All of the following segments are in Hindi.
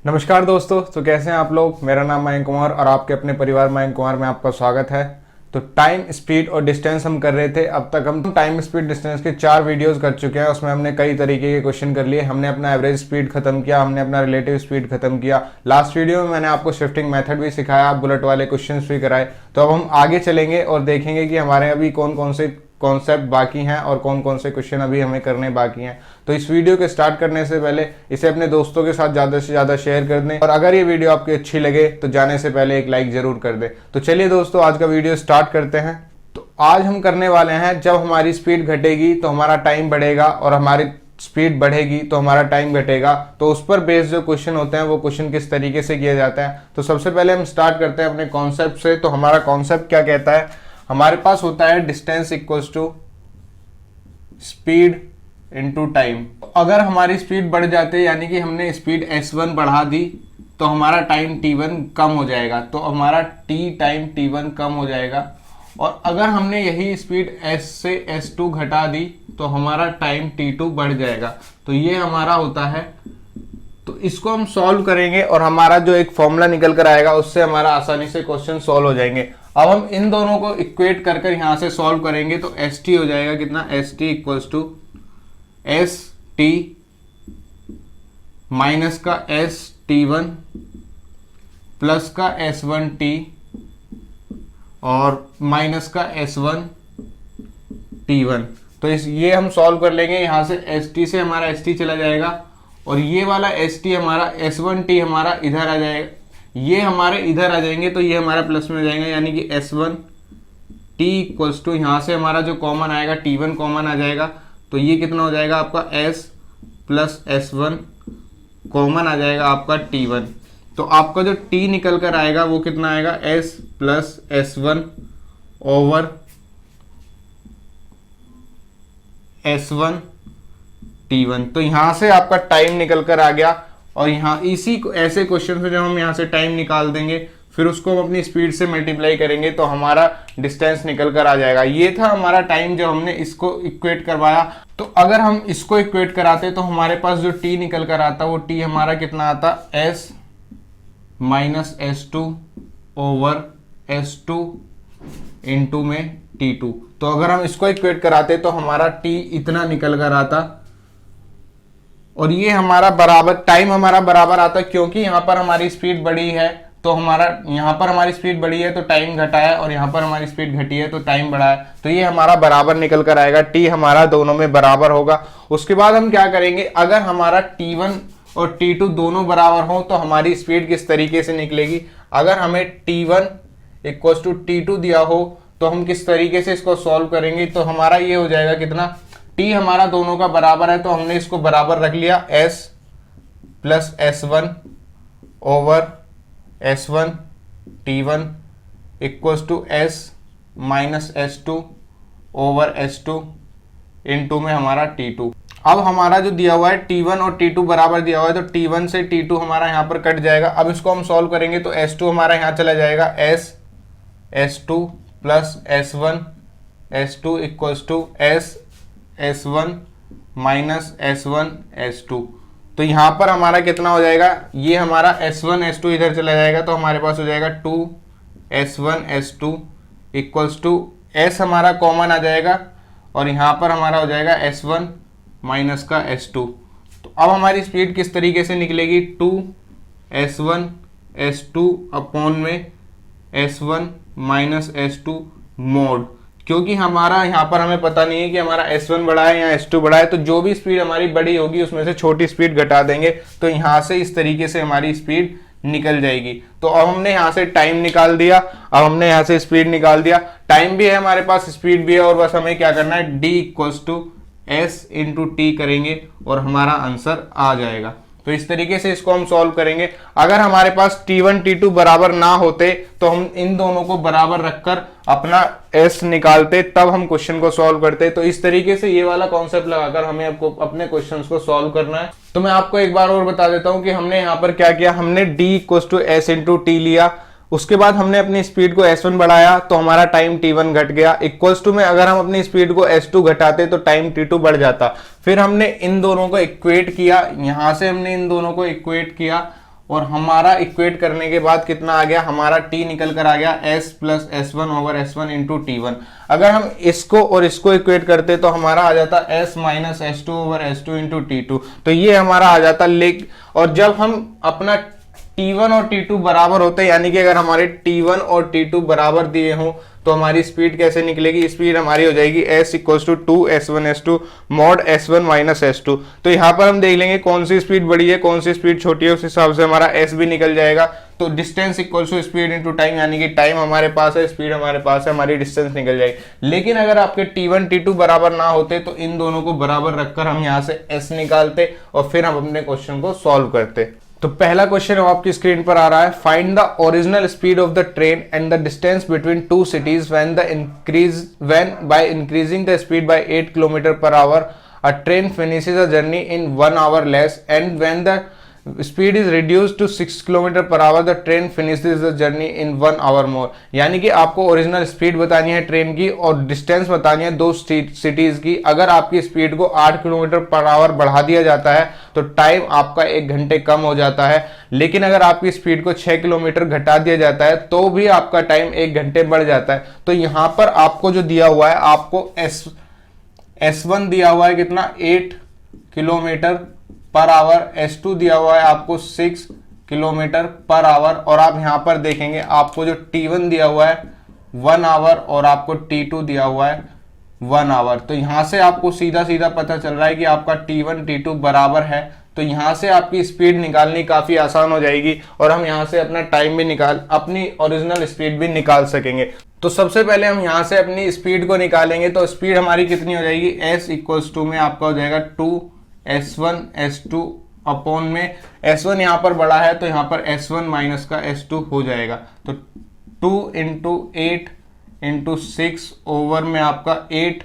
नमस्कार दोस्तों, तो कैसे हैं आप लोग। मेरा नाम मयंक कुमार और आपके अपने परिवार मयंक कुमार में आपका स्वागत है। तो टाइम, स्पीड और डिस्टेंस हम कर रहे थे। अब तक हम टाइम, स्पीड, डिस्टेंस के 4 वीडियोस कर चुके हैं। उसमें हमने कई तरीके के क्वेश्चन कर लिए। हमने अपना एवरेज स्पीड खत्म किया, हमने अपना रिलेटिव स्पीड खत्म किया। लास्ट वीडियो में मैंने आपको शिफ्टिंग मेथड भी सिखाया, बुलेट वाले क्वेश्चन भी कराए। तो अब हम आगे चलेंगे और देखेंगे कि हमारे अभी कौन कौन से कॉन्सेप्ट बाकी हैं और कौन कौन से क्वेश्चन अभी हमें करने बाकी हैं। तो इस वीडियो के स्टार्ट करने से पहले इसे अपने दोस्तों के साथ ज़्यादा से ज़्यादा शेयर कर दें, और अगर ये वीडियो आपकी अच्छी लगे तो जाने से पहले एक लाइक ज़रूर कर दें। तो चलिए दोस्तों, आज का वीडियो स्टार्ट करते हैं। तो आज हम करने वाले हैं, जब हमारी स्पीड घटेगी तो हमारा टाइम बढ़ेगा, और हमारी स्पीड बढ़ेगी तो हमारा टाइम घटेगा। तो उस पर बेस्ड जो क्वेश्चन होते हैं वो क्वेश्चन किस तरीके से किया जाता है। तो सबसे पहले हम स्टार्ट करते हैं अपने कॉन्सेप्ट से। तो हमारा कॉन्सेप्ट क्या कहता है, हमारे पास होता है distance equals to speed into time. अगर हमारी स्पीड बढ़ जाती है, यानी कि हमने स्पीड s1 बढ़ा दी, तो हमारा टाइम t1 कम हो जाएगा। तो हमारा t टाइम t1 कम हो जाएगा। और अगर हमने यही स्पीड s से s2 घटा दी तो हमारा टाइम t2 बढ़ जाएगा। तो ये हमारा होता है। तो इसको हम सॉल्व करेंगे और हमारा जो एक फॉर्मूला निकल कर आएगा उससे हमारा आसानी से क्वेश्चन सॉल्व हो जाएंगे। अब हम इन दोनों को इक्वेट कर कर यहां से सॉल्व करेंगे। तो एस टी हो जाएगा कितना, S T equals to S T minus का एस टी वन प्लस का एस वन टी और माइनस का एस वन टी वन। तो ये हम सॉल्व कर लेंगे। यहां से एस टी से हमारा एस टी चला जाएगा, और ये वाला एस टी हमारा एस वन टी हमारा इधर आ जाएगा, ये हमारे इधर आ जाएंगे। तो ये हमारा प्लस में हो जाएगा, यानी कि S one T equals to, यहाँ से हमारा जो कॉमन आएगा टी वन कॉमन आ जाएगा। तो ये कितना हो जाएगा आपका s plus S one common आ जाएगा आपका टी वन। तो आपका जो टी निकल कर आएगा वो कितना आएगा, S plus S one over S one T one. तो यहां से आपका टाइम निकल कर आ गया। और यहाँ इसी ऐसे क्वेश्चन से जब हम यहाँ से टाइम निकाल देंगे, फिर उसको हम अपनी स्पीड से मल्टीप्लाई करेंगे तो हमारा डिस्टेंस निकल कर आ जाएगा। ये था हमारा टाइम जब हमने इसको इक्वेट करवाया। तो अगर हम इसको इक्वेट कराते तो हमारे पास जो टी निकल कर आता वो टी हमारा कितना आता, S minus S two over S two into में टी टू। तो अगर हम इसको इक्वेट कराते तो हमारा टी इतना निकल कर आता, और ये हमारा बराबर टाइम हमारा बराबर आता, क्योंकि यहां पर हमारी स्पीड बढ़ी है। तो हमारा यहां पर हमारी स्पीड बढ़ी है तो टाइम घटा है, और यहां पर हमारी स्पीड घटी है तो टाइम बढ़ा है। तो ये हमारा बराबर निकल कर आएगा, टी हमारा दोनों में बराबर होगा। उसके बाद हम क्या करेंगे, अगर हमारा t1 और t2 दोनों बराबर हो तो हमारी स्पीड किस तरीके से निकलेगी। अगर हमें t1 इक्वल टू t2 दिया हो तो हम किस तरीके से इसको सॉल्व करेंगे। तो हमारा ये हो जाएगा कितना, t हमारा दोनों का बराबर है तो हमने इसको बराबर रख लिया, s plus S one over S one T one equals to S minus S two over S two into में हमारा टी टू। अब हमारा जो दिया हुआ है t1 और t2 बराबर दिया हुआ है, तो t1 से t2 हमारा यहाँ पर कट जाएगा। अब इसको हम सॉल्व करेंगे तो s2 हमारा यहाँ चला जाएगा, s2 plus s1 s2 equals to s S1 minus S1 S2। तो यहां पर हमारा कितना हो जाएगा, ये हमारा S1 S2 इधर चला जाएगा, तो हमारे पास हो जाएगा 2 S1 S2 equals to S हमारा कॉमन आ जाएगा, और यहां पर हमारा हो जाएगा S1 माइनस का S2। तो अब हमारी स्पीड किस तरीके से निकलेगी, 2 S1 S2 अपॉन में S1 माइनस S2 मोड। क्योंकि हमारा यहाँ पर हमें पता नहीं है कि हमारा S1 बड़ा है या S2 बड़ा है, तो जो भी स्पीड हमारी बड़ी होगी उसमें से छोटी स्पीड घटा देंगे। तो यहाँ से इस तरीके से हमारी स्पीड निकल जाएगी। तो अब हमने यहाँ से टाइम निकाल दिया, अब हमने यहाँ से स्पीड निकाल दिया। टाइम भी है हमारे पास, स्पीड भी है, और बस हमें क्या करना है, d equals to S into T करेंगे और हमारा आंसर आ जाएगा। तो इस तरीके से इसको हम सॉल्व करेंगे। अगर हमारे पास t1 t2 बराबर ना होते तो हम इन दोनों को बराबर रखकर अपना s निकालते, तब हम क्वेश्चन को सॉल्व करते। तो इस तरीके से ये वाला कॉन्सेप्ट लगाकर हमें आपको अपने क्वेश्चंस को सॉल्व करना है। तो मैं आपको एक बार और बता देता हूं कि हमने यहाँ पर क्या किया, हमने d equal to S into T लिया, उसके बाद हमने अपनी स्पीड को S1 बढ़ाया तो हमारा टाइम T1 घट गया। इक्वल्स टू में अगर हम अपनी स्पीड को S2 घटाते तो टाइम T2 बढ़ जाता। फिर हमने इन दोनों को इक्वेट किया, यहां से हमने इन दोनों को इक्वेट किया और हमारा इक्वेट करने के बाद कितना आ गया, हमारा t निकल कर आ गया s plus S1 over S1 into T1। अगर हम इसको और इसको इक्वेट करते तो हमारा आ जाता s minus S2 over S2 into T2। तो ये हमारा आ जाता और जब हम अपना T1 और T2 बराबर होते हैं, यानी कि अगर हमारे T1 और T2 बराबर दिए हों तो हमारी स्पीड कैसे निकलेगी, स्पीड हमारी हो जाएगी s equals to 2s1s2 mod s1 minus s2। तो यहाँ पर हम देख लेंगे कौन सी स्पीड बड़ी है कौन सी स्पीड छोटी है, उस हिसाब से हमारा s भी निकल जाएगा। तो distance equals to speed into time, यानी कि टाइम हमारे पास है, स्पीड हमारे पास है, हमारी डिस्टेंस निकल जाएगी। लेकिन अगर आपके T1 T2 बराबर ना होते तो इन दोनों को बराबर रखकर हम यहाँ से s निकालते और फिर हम अपने क्वेश्चन को सॉल्व करते। तो पहला क्वेश्चन आपकी स्क्रीन पर आ रहा है, find the original speed of the train and the distance between two cities when by increasing the speed by 8 kilometre per hour a train finishes a journey in 1 hour less and when the speed is reduced to 6 kilometre per hour the train finishes the journey in 1 hour more. यानी कि आपको ओरिजिनल स्पीड बतानी है ट्रेन की और डिस्टेंस बतानी है दो सिटीज की। अगर आपकी स्पीड को 8 किलोमीटर पर आवर बढ़ा दिया जाता है तो टाइम आपका 1 घंटे कम हो जाता है, लेकिन अगर आपकी स्पीड को 6 किलोमीटर घटा दिया जाता है तो भी आपका टाइम 1 घंटे बढ़ जाता है। तो यहां पर आपको जो दिया हुआ है, आपको S1 दिया हुआ है कितना 8 किलोमीटर पर आवर, S2 दिया हुआ है आपको 6 किलोमीटर पर आवर, और आप यहां पर देखेंगे आपको जो T1 दिया हुआ है 1 आवर और आपको T2 दिया हुआ है 1 आवर। तो यहां से आपको सीधा सीधा पता चल रहा है कि आपका T1 T2 बराबर है। तो यहां से आपकी स्पीड निकालनी काफी आसान हो जाएगी और हम यहां से अपना टाइम भी अपनी ओरिजिनल स्पीड भी निकाल सकेंगे। तो सबसे पहले हम यहां से अपनी स्पीड को निकालेंगे। तो स्पीड हमारी कितनी हो जाएगी, s इक्वल्स टू में आपका हो जाएगा 2s1 S2 अपॉन में S1 यहाँ पर बड़ा है तो यहाँ पर S1 माइनस का S2 हो जाएगा। तो 2 इंटू 8 इंटू 6 ओवर में आपका 8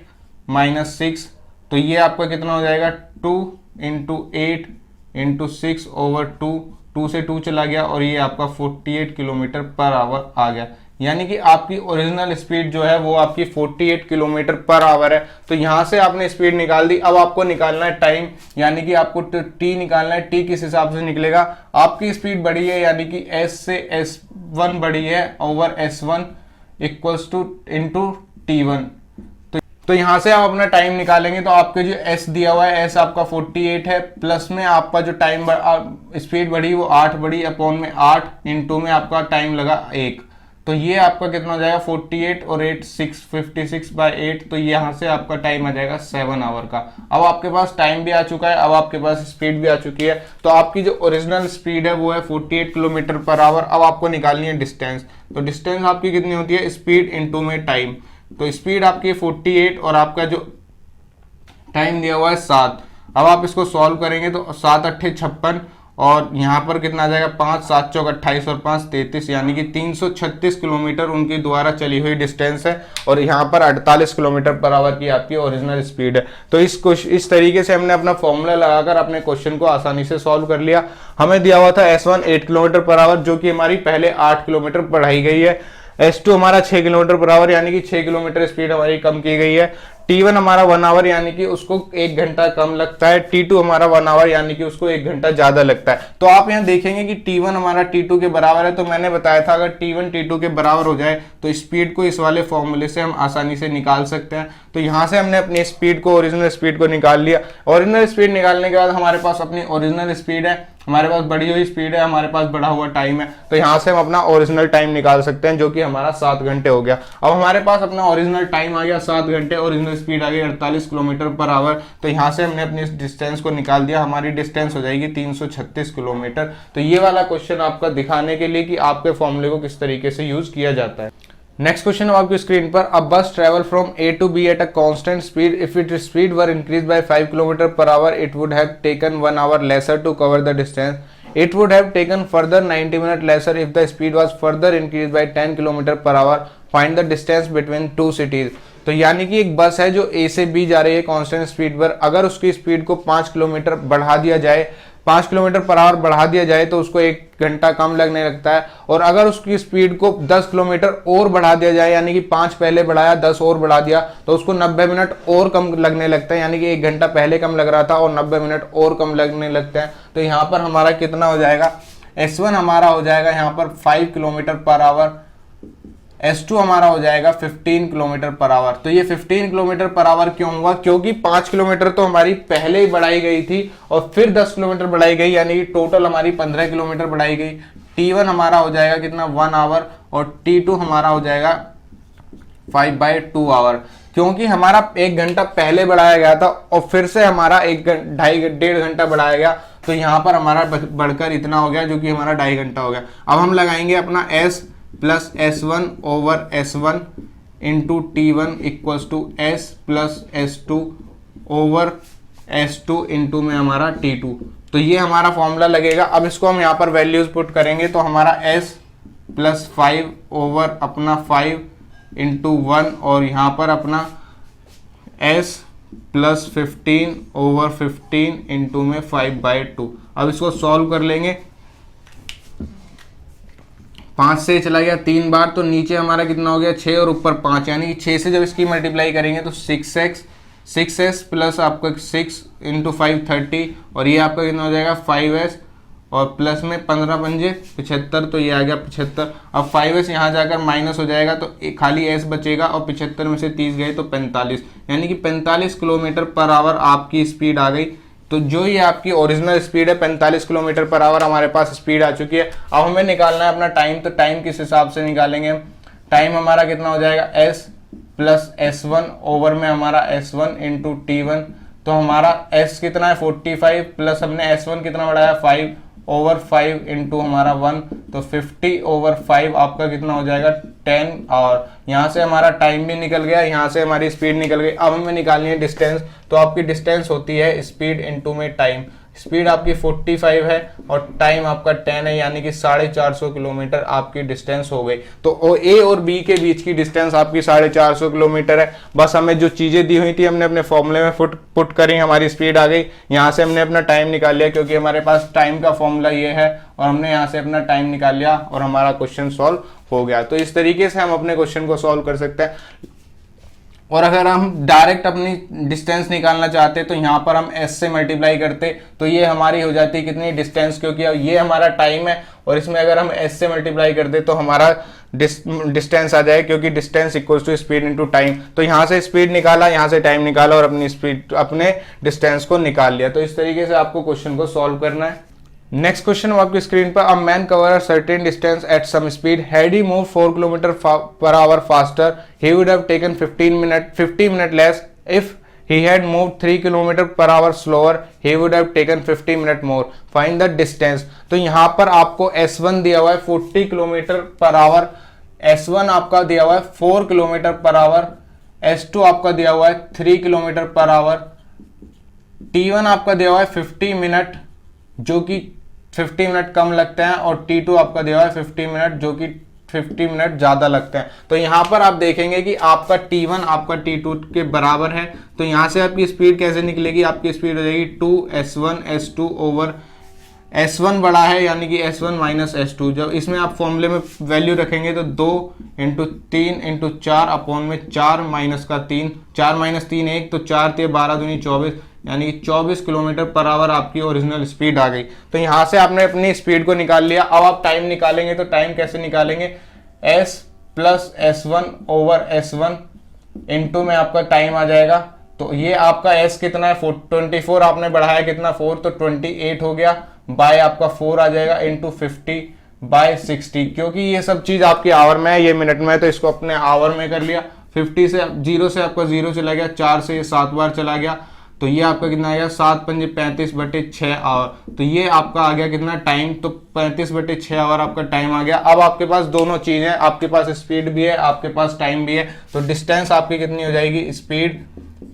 माइनस 6, तो ये आपका कितना हो जाएगा 2 इंटू 8 इंटू 6 ओवर 2 से 2 चला गया और ये आपका 48 किलोमीटर पर आवर आ गया। यानी कि आपकी ओरिजिनल स्पीड जो है वो आपकी 48 किलोमीटर पर आवर है। तो यहां से आपने स्पीड निकाल दी। अब आपको निकालना है टाइम, यानी कि आपको टी निकालना है। टी किस हिसाब से निकलेगा, आपकी स्पीड बढ़ी है यानी कि s से S1 बढ़ी है over S1 equals two into T1। तो यहां से आप अपना टाइम निकालेंगे तो आपके जो s दिया हुआ है s आपका 48 है, प्लस में आपका जो टाइम स्पीड बढ़ी वो 8 बढ़ी अपॉन में 8 इंटू में आपका टाइम लगा 1। तो ये आपका कितना हो जाएगा 48 और 8 56 बाय 8, तो यहाँ से आपका टाइम आ जाएगा 7 आवर का। अब आपके पास टाइम भी आ चुका है, अब आपके पास स्पीड भी आ चुकी है। तो आपकी जो ओरिजिनल स्पीड है वो है 48 किलोमीटर पर आवर। अब आपको निकालनी है डिस्टेंस। तो डिस्टेंस आपकी कितनी होती है, स्पीड इंटू में टाइम। तो स्पीड आपकी 48 और आपका जो टाइम दिया हुआ है 7। अब आप इसको सॉल्व करेंगे तो 7 अट्ठे 56 और यहाँ पर कितना आ जाएगा 5 7 चौक 28 और 5 33, यानी कि 336 किलोमीटर उनके द्वारा चली हुई डिस्टेंस है और यहाँ पर 48 किलोमीटर पर आवर की आपकी ओरिजिनल स्पीड है। तो इस तरीके से हमने अपना फॉर्मूला लगाकर अपने क्वेश्चन को आसानी से सॉल्व कर लिया। हमें दिया हुआ था S1 8 किलोमीटर पर आवर जो कि हमारी पहले 8 किलोमीटर बढ़ाई गई है। S2 हमारा 6 किलोमीटर पर आवर यानी कि 6 किलोमीटर स्पीड हमारी कम की गई है। T1 हमारा 1 आवर यानी कि उसको 1 घंटा कम लगता है। T2 हमारा 1 आवर यानी कि उसको 1 घंटा ज्यादा लगता है। तो आप यहाँ देखेंगे कि T1 हमारा T2 के बराबर है। तो मैंने बताया था अगर T1 T2 के बराबर हो जाए तो स्पीड को इस वाले फॉर्मूले से हम आसानी से निकाल सकते हैं। तो यहाँ से हमने अपनी स्पीड को ओरिजिनल स्पीड को निकाल लिया। ओरिजिनल स्पीड निकालने के बाद हमारे पास अपनी ओरिजिनल स्पीड है, हमारे पास बढ़ी हुई स्पीड है, हमारे पास बढ़ा हुआ टाइम है। तो यहाँ से हम अपना ओरिजिनल टाइम निकाल सकते हैं जो कि हमारा 7 घंटे हो गया। अब हमारे पास अपना ओरिजिनल टाइम आ गया 7 घंटे, ओरिजिनल स्पीड आ गई 48 किलोमीटर पर आवर। तो यहाँ से हमने अपनी डिस्टेंस को निकाल दिया। हमारी डिस्टेंस हो जाएगी 336 किलोमीटर। तो ये वाला क्वेश्चन आपका दिखाने के लिए कि आपके फॉर्मूले को किस तरीके से यूज किया जाता है। नेक्स्ट क्वेश्चन है आपकी स्क्रीन पर। A bus travel from A to B at a constant speed. If it speed were increase by 5 kilometre per hour it would have taken 1 hour lesser to cover the distance. It would have taken further 90 minutes lesser if the speed was further increased by 10 km per hour. Find the distance between two cities. तो यानी कि एक बस है जो A से B जा रही है कांस्टेंट स्पीड पर, अगर उसकी स्पीड को 5 किलोमीटर बढ़ा दिया जाए, 5 किलोमीटर पर आवर बढ़ा दिया जाए तो उसको 1 घंटा कम लगने लगता है। और अगर उसकी स्पीड को 10 किलोमीटर और बढ़ा दिया जाए, यानी कि 5 पहले बढ़ाया 10 और बढ़ा दिया, तो उसको 90 मिनट और कम लगने लगता है। यानी कि 1 घंटा पहले कम लग रहा था और 90 मिनट और कम लगने लगता है। तो यहाँ पर हमारा कितना हो जाएगा, S1 हमारा हो जाएगा यहाँ पर 5 किलोमीटर पर आवर, S2 हमारा हो जाएगा 15 किलोमीटर पर आवर। तो ये 15 किलोमीटर पर आवर क्यों हुआ, क्योंकि 5 किलोमीटर तो हमारी पहले ही बढ़ाई गई थी और फिर 10 किलोमीटर बढ़ाई गई, यानी कि टोटल हमारी 15 किलोमीटर बढ़ाई गई। T1 हमारा हो जाएगा कितना 1 आवर और T2 हमारा हो जाएगा 5/2 आवर, क्योंकि हमारा 1 घंटा पहले बढ़ाया गया था और फिर से हमारा 1.5 घंटा बढ़ाया गया, तो यहाँ पर हमारा बढ़कर इतना हो गया जो कि हमारा 2.5 घंटा हो गया। अब हम लगाएंगे अपना S plus S1 over S1 into T1 equals to S plus S2 over S2 into में हमारा T2। तो ये हमारा फॉर्मूला लगेगा। अब इसको हम यहाँ पर वैल्यूज पुट करेंगे तो हमारा S प्लस 5 ओवर अपना 5 इंटू 1 और यहाँ पर अपना S प्लस 15 ओवर 15 इंटू में 5/2। अब इसको सॉल्व कर लेंगे। 5 से चला गया 3 बार, तो नीचे हमारा कितना हो गया 6 और ऊपर 5, यानी कि 6 से जब इसकी मल्टीप्लाई करेंगे तो 6s प्लस आपका 6 इंटू 5 30 और ये आपका कितना हो जाएगा 5s और प्लस में 15 पंजे 75, तो ये आ गया 75। अब 5s यहाँ जाकर माइनस हो जाएगा तो खाली s बचेगा और 75 में से 30 गए तो 45, यानी कि 45 किलोमीटर पर आवर आपकी स्पीड आ गई। तो जो ये आपकी ओरिजिनल स्पीड है 45 किलोमीटर पर आवर हमारे पास स्पीड आ चुकी है। अब हमें निकालना है अपना टाइम, तो टाइम किस हिसाब से निकालेंगे हम, टाइम हमारा कितना हो जाएगा S प्लस S1 ओवर में हमारा S1 इंटू T1, तो हमारा S कितना है 45 प्लस हमने S1 कितना बढ़ाया 5 ओवर 5 इंटू हमारा 1, तो 50 ओवर 5 आपका कितना हो जाएगा 10। और यहाँ से हमारा टाइम भी निकल गया, यहाँ से हमारी स्पीड निकल गई। अब हमें निकालनी है डिस्टेंस, तो आपकी डिस्टेंस होती है स्पीड इंटू में टाइम। स्पीड आपकी 45 है और टाइम आपका 10 है, यानी कि 450 किलोमीटर आपकी डिस्टेंस हो गई। तो ए और बी के बीच की डिस्टेंस आपकी 450 किलोमीटर है। बस हमें जो चीजें दी हुई थी हमने अपने फॉर्मूले में पुट करी, हमारी स्पीड आ गई। यहाँ से हमने अपना टाइम निकाल लिया क्योंकि हमारे पास टाइम का फॉर्मूला ये है, और हमने यहाँ से अपना टाइम निकाल लिया और हमारा क्वेश्चन सॉल्व हो गया। तो इस तरीके से हम अपने क्वेश्चन को सॉल्व कर सकते हैं। और अगर हम डायरेक्ट अपनी डिस्टेंस निकालना चाहते तो यहाँ पर हम s से मल्टीप्लाई करते, तो ये हमारी हो जाती है कितनी डिस्टेंस, क्योंकि अब ये हमारा टाइम है और इसमें अगर हम s से मल्टीप्लाई करते तो हमारा डिस्टेंस आ जाए, क्योंकि distance equals to speed into time. तो यहाँ से स्पीड निकाला, यहाँ से टाइम निकाला और अपनी स्पीड अपने डिस्टेंस को निकाल लिया। तो इस तरीके से आपको क्वेश्चन को सॉल्व करना है। नेक्स्ट क्वेश्चन आपकी स्क्रीन पर, a man cover a certain distance at some speed, had he move 4 kilometre per hour faster he would have taken 50 minute less, if he had moved 3 kilometre per hour slower he would have taken 50 minute more, find the distance. तो यहाँ पर आपको S1 दिया हुआ है 40 किलोमीटर पर आवर, S1 आपका दिया हुआ है 4 किलोमीटर पर आवर, S2 आपका दिया हुआ है 3 किलोमीटर पर आवर, T1 आपका दिया हुआ है 50 मिनट जो कि 50 मिनट कम लगते हैं, और T2 आपका दिया हुआ है 50 मिनट जो कि 50 मिनट ज्यादा लगते हैं। तो यहां पर आप देखेंगे कि आपका T1 आपका T2 के बराबर है, तो यहां से आपकी स्पीड कैसे निकलेगी, आपकी स्पीड हो जाएगी 2S1 S2 ओवर S1 बड़ा है यानी कि S1 माइनस S2। जब इसमें आप फॉर्मूले में वैल्यू रखेंगे तो 2 इंटू 3 इंटू 4 अपॉन में 4 माइनस का 3, 4 माइनस 3 1, तो 4 3 12 दूनी 24, यानी कि 24 किलोमीटर पर आवर आपकी ओरिजिनल स्पीड आ गई। तो यहाँ से आपने अपनी स्पीड को निकाल लिया। अब आप टाइम निकालेंगे, तो टाइम कैसे निकालेंगे, S plus S1 over S1 into में आपका टाइम आ जाएगा। तो ये आपका S कितना है 24, आपने बढ़ाया कितना 4, तो 28 हो गया, बाय आपका 4 आ जाएगा इंटू 50 बाय 60, क्योंकि ये सब चीज आपकी आवर में है, ये मिनट में है, तो इसको अपने आवर में कर लिया। 50 से 0 से आपका 0 चला गया, 4 से ये 7 बार चला गया, तो ये आपका कितना आ गया 7 पंजे 35/6 आवर। तो ये आपका आ गया कितना टाइम, तो 35/6 आवर आपका टाइम आ गया। अब आपके पास दोनों चीजें, आपके पास स्पीड भी है, आपके पास टाइम भी है, तो डिस्टेंस आपकी कितनी हो जाएगी, स्पीड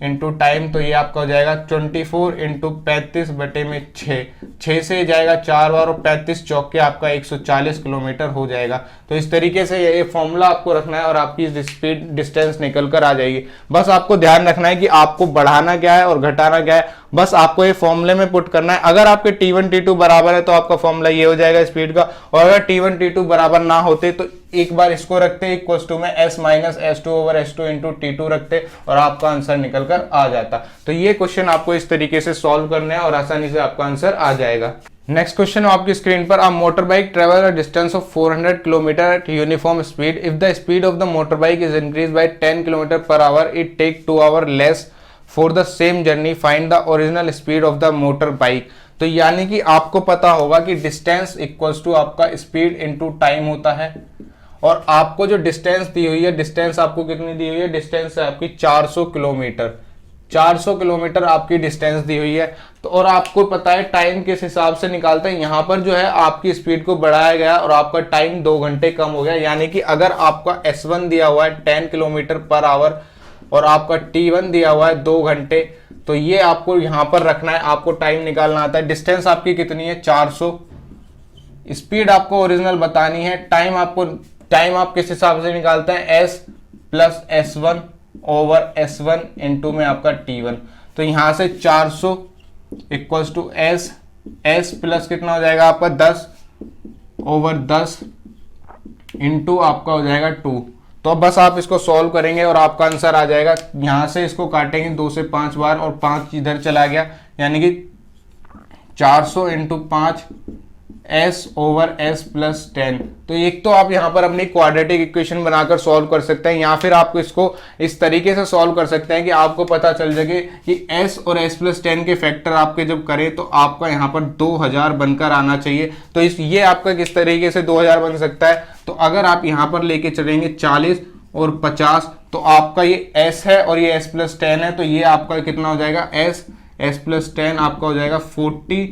इंटू टाइम, तो ये आपका हो जाएगा 24 इंटू 35/6, 6 से जाएगा 4 बार और 35 चौके आपका 140 किलोमीटर हो जाएगा। तो इस तरीके से ये फॉर्मूला आपको रखना है और आपकी स्पीड डिस्टेंस निकल कर आ जाएगी। बस आपको ध्यान रखना है कि आपको बढ़ाना क्या है और घटाना क्या है, बस आपको ये फॉर्मूले में पुट करना है। अगर आपके T1 T2 बराबर है तो आपका फॉर्मूला ये हो जाएगा स्पीड का, और अगर T1 T2 बराबर ना होते तो एक बार इसको रखते इक्वल्स टू में S minus S2 over S2 into T2 रखते और आपका आंसर निकल कर आ जाता। तो ये क्वेश्चन आपको इस तरीके से सॉल्व करना है और आसानी से आपका आंसर आ जाएगा। नेक्स्ट क्वेश्चन आपकी स्क्रीन पर, a motor bike travel a distance of 400 kilometre at uniform speed, if the speed of the motor bike is increase by 10 kilometre per hour, it take 2 hour less for the same journey, find the original speed of the motor bike. तो यानी कि आपको पता होगा कि डिस्टेंस इक्वल्स टू आपका स्पीड इनटू टाइम होता है, और आपको जो डिस्टेंस दी हुई है, डिस्टेंस आपको कितनी दी हुई है, डिस्टेंस है आपकी 400 किलोमीटर, 400 किलोमीटर आपकी डिस्टेंस दी हुई है। तो और आपको पता है टाइम किस हिसाब से निकालते हैं, यहां पर जो है आपकी स्पीड को बढ़ाया गया और आपका टाइम 2 घंटे कम हो गया। यानी कि अगर आपका S1 दिया हुआ है 10 किलोमीटर पर आवर और आपका T1 दिया हुआ है 2 घंटे, तो ये आपको यहां पर रखना है, आपको टाइम निकालना आता है। डिस्टेंस आपकी कितनी है 400, स्पीड आपको ओरिजिनल बतानी है, टाइम आप किस हिसाब से निकालते हैं, S plus S1 over S1 into में आपका T1। तो यहां से 400 इक्वल्स टू S प्लस कितना हो जाएगा आपका 10 ओवर 10 इंटू आपका हो जाएगा 2। तो अब बस आप इसको सॉल्व करेंगे और आपका आंसर आ जाएगा। यहां से इसको काटेंगे 2 से 5 बार और 5 इधर चला गया, यानी कि 400 into 5 S over S plus 10। तो एक तो आप यहां पर अपनी क्वाड्रेटिक इक्वेशन बनाकर सॉल्व कर सकते हैं, या फिर आपको इसको इस तरीके से सॉल्व कर सकते हैं कि आपको पता चल सके कि S और S प्लस 10 के फैक्टर आपके जब करें तो आपका यहां पर 2000 बनकर आना चाहिए। तो ये आपका किस तरीके से 2000 बन सकता है, तो अगर आप यहां पर लेके चलेंगे 40 और 50, तो आपका ये S है और ये S प्लस 10 है, तो ये आपका कितना हो जाएगा, S प्लस 10 आपका हो जाएगा 40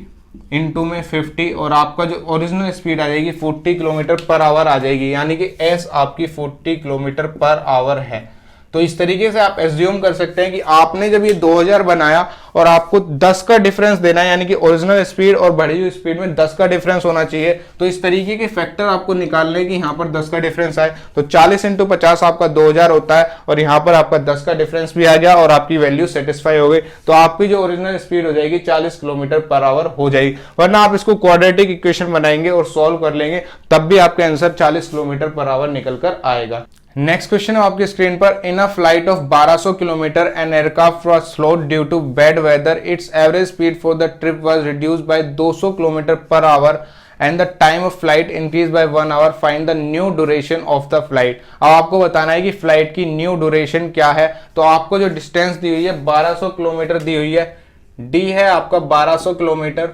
इंटू में 50, और आपका जो ओरिजिनल स्पीड आ जाएगी 40 किलोमीटर पर आवर आ जाएगी, यानी कि S आपकी 40 किलोमीटर पर आवर है। तो इस तरीके से आप एज्यूम कर सकते हैं कि आपने जब ये 2000 बनाया और आपको 10 का डिफरेंस देना है, यानी कि ओरिजिनल स्पीड और बढ़ी हुई स्पीड में 10 का डिफरेंस होना चाहिए। तो इस तरीके के फैक्टर आपको निकालने की यहाँ पर 10 का डिफरेंस आए, तो 40 इंटू 50 आपका 2000 होता है, और यहाँ पर आपका 10 का डिफरेंस भी आ गया और आपकी वैल्यू सेटिस्फाई हो गई। तो आपकी जो ओरिजिनल स्पीड हो जाएगी 40 किलोमीटर पर आवर हो जाएगी। वरना आप इसको क्वाड्रेटिक इक्वेशन बनाएंगे और सॉल्व कर लेंगे, तब भी आपका आंसर 40 किलोमीटर पर आवर निकल कर आएगा। नेक्स्ट क्वेश्चन है आपकी स्क्रीन पर, in a flight of 1200 kilometre an aircraft was slowed due to bad weather, its average speed for the trip was reduced by 200 kilometre per hour and the time of flight increase by 1 hour, find the new duration of the flight. अब आपको बताना है कि फ्लाइट की न्यू ड्यूरेशन क्या है। तो आपको जो डिस्टेंस दी हुई है 1200 किलोमीटर दी हुई है, डी है आपका 1200 किलोमीटर,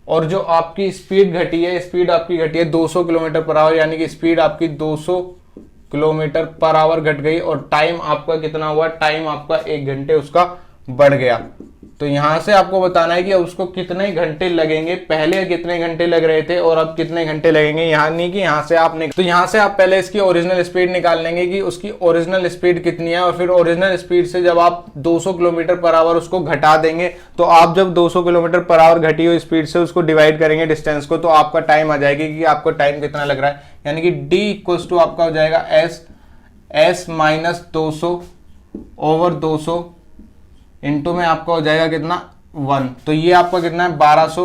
और जो आपकी स्पीड घटी है, स्पीड आपकी घटी है 200 किलोमीटर पर आवर, यानी कि स्पीड आपकी 200 किलोमीटर पर आवर घट गई, और टाइम आपका कितना हुआ, टाइम आपका 1 घंटे उसका बढ़ गया। तो यहां से आपको बताना है कि अब उसको कितने घंटे लगेंगे, पहले कितने घंटे लग रहे थे और अब कितने घंटे लगेंगे। यानी कि यहां से आप पहले इसकी ओरिजिनल स्पीड निकाल लेंगे कि उसकी ओरिजिनल स्पीड कितनी है, और फिर ओरिजिनल स्पीड से जब आप 200 किलोमीटर पर आवर उसको घटा देंगे, तो आप जब 200 किलोमीटर पर आवर घटी हुई स्पीड से उसको डिवाइड करेंगे डिस्टेंस को, तो आपका टाइम आ जाएगी कि आपको टाइम कितना लग रहा है। यानी कि D इक्वल्स टू आपका हो जाएगा S माइनस 200 ओवर 200 इंटू में आपका हो जाएगा कितना 1। तो ये आपका कितना है 1200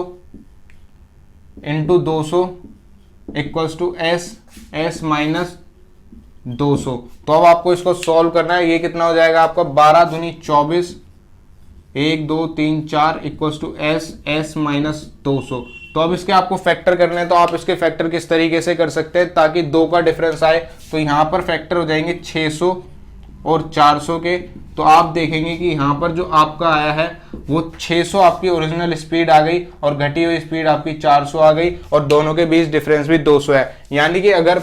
into 200 equals to S minus 200। तो अब आपको इसको सॉल्व करना है। ये कितना हो जाएगा आपका 12 दूनी 24, 1 2 3 4 इक्वल्स टू S माइनस 200। तो अब इसके आपको फैक्टर करने हैं, तो आप इसके फैक्टर किस तरीके से कर सकते हैं ताकि 2 का डिफरेंस आए। तो यहाँ पर फैक्टर हो जाएंगे 600 और 400 के। तो आप देखेंगे कि यहाँ पर जो आपका आया है वो 600 आपकी ओरिजिनल स्पीड आ गई और घटी हुई स्पीड आपकी 400 आ गई, और दोनों के बीच डिफरेंस भी 200 है। यानी कि अगर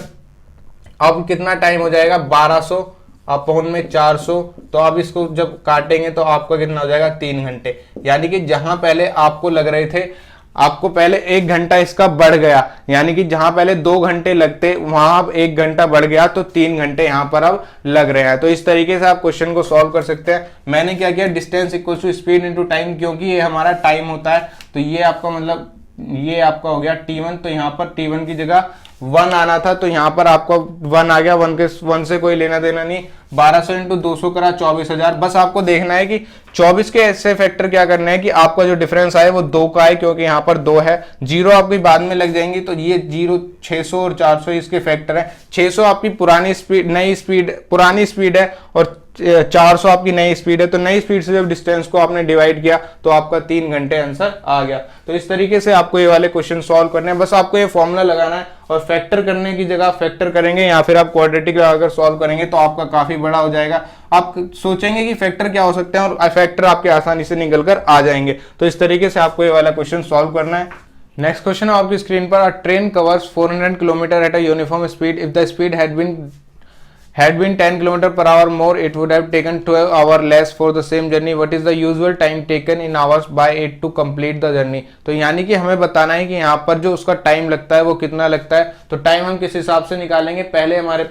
अब कितना टाइम हो जाएगा 1200 अपॉन में 400, तो आप इसको जब काटेंगे तो आपका कितना हो जाएगा 3 घंटे। यानी कि जहां पहले आपको लग रहे थे, आपको पहले 1 घंटा इसका बढ़ गया, यानी कि जहां पहले 2 घंटे लगते वहां अब 1 घंटा बढ़ गया, तो 3 घंटे यहां पर अब लग रहे हैं। तो इस तरीके से आप क्वेश्चन को सॉल्व कर सकते हैं। मैंने क्या किया, distance equal to speed into time, क्योंकि ये हमारा टाइम होता है। तो ये आपका मतलब ये आपका हो गया T1, तो यहाँ पर T1 की जगह 1 आना था, तो यहाँ पर आपको 1 आ गया, 1 से कोई लेना देना नहीं। 1200 इंटू 200 करा 24,000। बस आपको देखना है कि 24 के ऐसे फैक्टर क्या करना है कि आपका जो डिफरेंस आए वो 2 का है, क्योंकि यहाँ पर 2 है। जीरो आपकी बाद में लग जाएंगी, तो ये 0, 600 और 400 इसके फैक्टर है। 600 आपकी पुरानी स्पीड पुरानी स्पीड है और 400 आपकी नई स्पीड है। तो नई स्पीड से जब डिस्टेंस को आपने डिवाइड किया तो आपका 3 घंटे आंसर आ गया। तो इस तरीके से आपको ये वाले क्वेश्चन सॉल्व करने हैं। बस आपको ये फॉर्मूला लगाना है और फैक्टर करने की जगह फैक्टर करेंगे या फिर आप क्वाड्रेटिक लगाकर सॉल्व करेंगे तो आपका काफी बड़ा हो जाएगा। आप सोचेंगे कि फैक्टर क्या हो सकते हैं और फैक्टर आपके आसानी से निकल कर आ जाएंगे। तो इस तरीके से आपको ये वाला क्वेश्चन सॉल्व करना है। नेक्स्ट क्वेश्चन है आपकी स्क्रीन पर। A train covers 400 kilometre at a uniform speed. If the speed had been 10 km per hour more, it would have taken 12 hours less for the same journey. What is the usual time taken in hours by it to complete the journey? तो यानी कि हमें बताना है कि यहाँ पर जो उसका टाइम लगता है वो कितना लगता है। तो टाइम हम किस हिसाब से निकालेंगे, पहले हमारे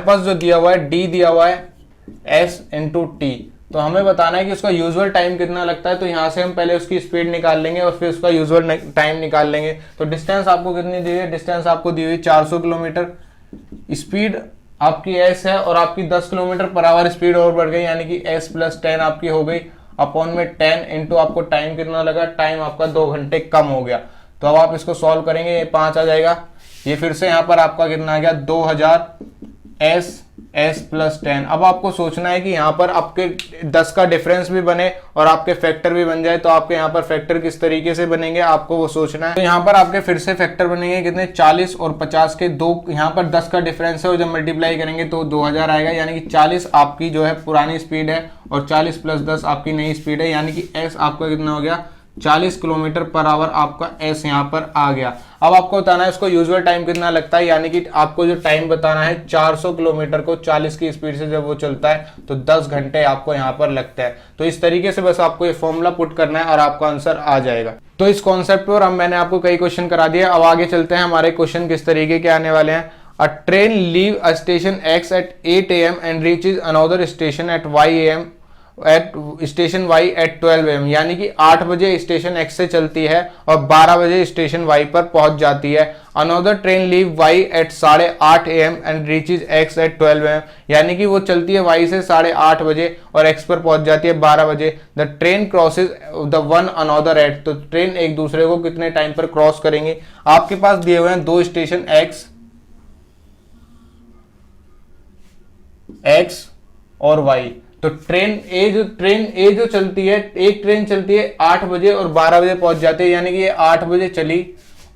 पास जो दिया हुआ है d दिया हुआ है s इंटू टी। तो हमें बताना है कि उसका यूजुअल टाइम कितना लगता है। तो यहाँ से हम पहले उसकी स्पीड निकाल लेंगे और फिर उसका यूजुअल टाइम निकाल लेंगे। तो डिस्टेंस आपको कितनी दी हुई है, डिस्टेंस आपको दी हुई 400 किलोमीटर। स्पीड आपकी s है और आपकी 10 किलोमीटर पर आवर स्पीड और बढ़ गई, यानी कि s प्लस 10 आपकी हो गई अपॉन में 10 इंटू आपको टाइम कितना लगा, टाइम आपका 2 घंटे कम हो गया। तो अब आप इसको सॉल्व करेंगे, ये 5 आ जाएगा। ये फिर से यहाँ पर आपका कितना आ गया 2000 s प्लस 10। अब आपको सोचना है कि यहाँ पर आपके 10 का डिफरेंस भी बने और आपके फैक्टर भी बन जाए। तो आपके यहाँ पर फैक्टर किस तरीके से बनेंगे आपको वो सोचना है। तो यहाँ पर आपके फिर से फैक्टर बनेंगे कितने, 40 और 50 के दो, यहाँ पर 10 का डिफरेंस है और जब मल्टीप्लाई करेंगे तो 2000 आएगा। यानी कि 40 आपकी जो है पुरानी स्पीड है और 40 प्लस 10 आपकी नई स्पीड है, यानी कि s आपका कितना हो गया 40 किलोमीटर पर आवर आपका s यहाँ पर आ गया। अब आपको बताना है इसको यूजुअल टाइम कितना लगता है, यानी कि आपको जो टाइम बताना है 400 किलोमीटर को 40 की स्पीड से जब वो चलता है तो 10 घंटे आपको यहाँ पर लगता है। तो इस तरीके से बस आपको ये फॉर्मूला पुट करना है और आपका आंसर आ जाएगा। तो इस कॉन्सेप्ट पर मैंने आपको कई क्वेश्चन करा दिए। अब आगे चलते हैं, हमारे क्वेश्चन किस तरीके के आने वाले हैं। A train leave a station X at 8 AM and reaches another station at Y AM at station Y at 12 AM। यानी कि 8 बजे स्टेशन X से चलती है और 12 बजे स्टेशन Y पर पहुंच जाती है। Another train leave Y at 8:30 AM and reaches X at 12 AM। यानी कि वो चलती है Y से 8:30 बजे और X पर पहुंच जाती है 12 बजे। The train crosses the one another at. तो ट्रेन एक दूसरे को कितने टाइम पर क्रॉस करेंगे। आपके पास दिए हुए हैं दो स्टेशन X और Y। तो ट्रेन ए जो चलती है, एक ट्रेन चलती है 8 बजे और 12 बजे पहुंच जाती है, यानी कि ये 8 बजे चली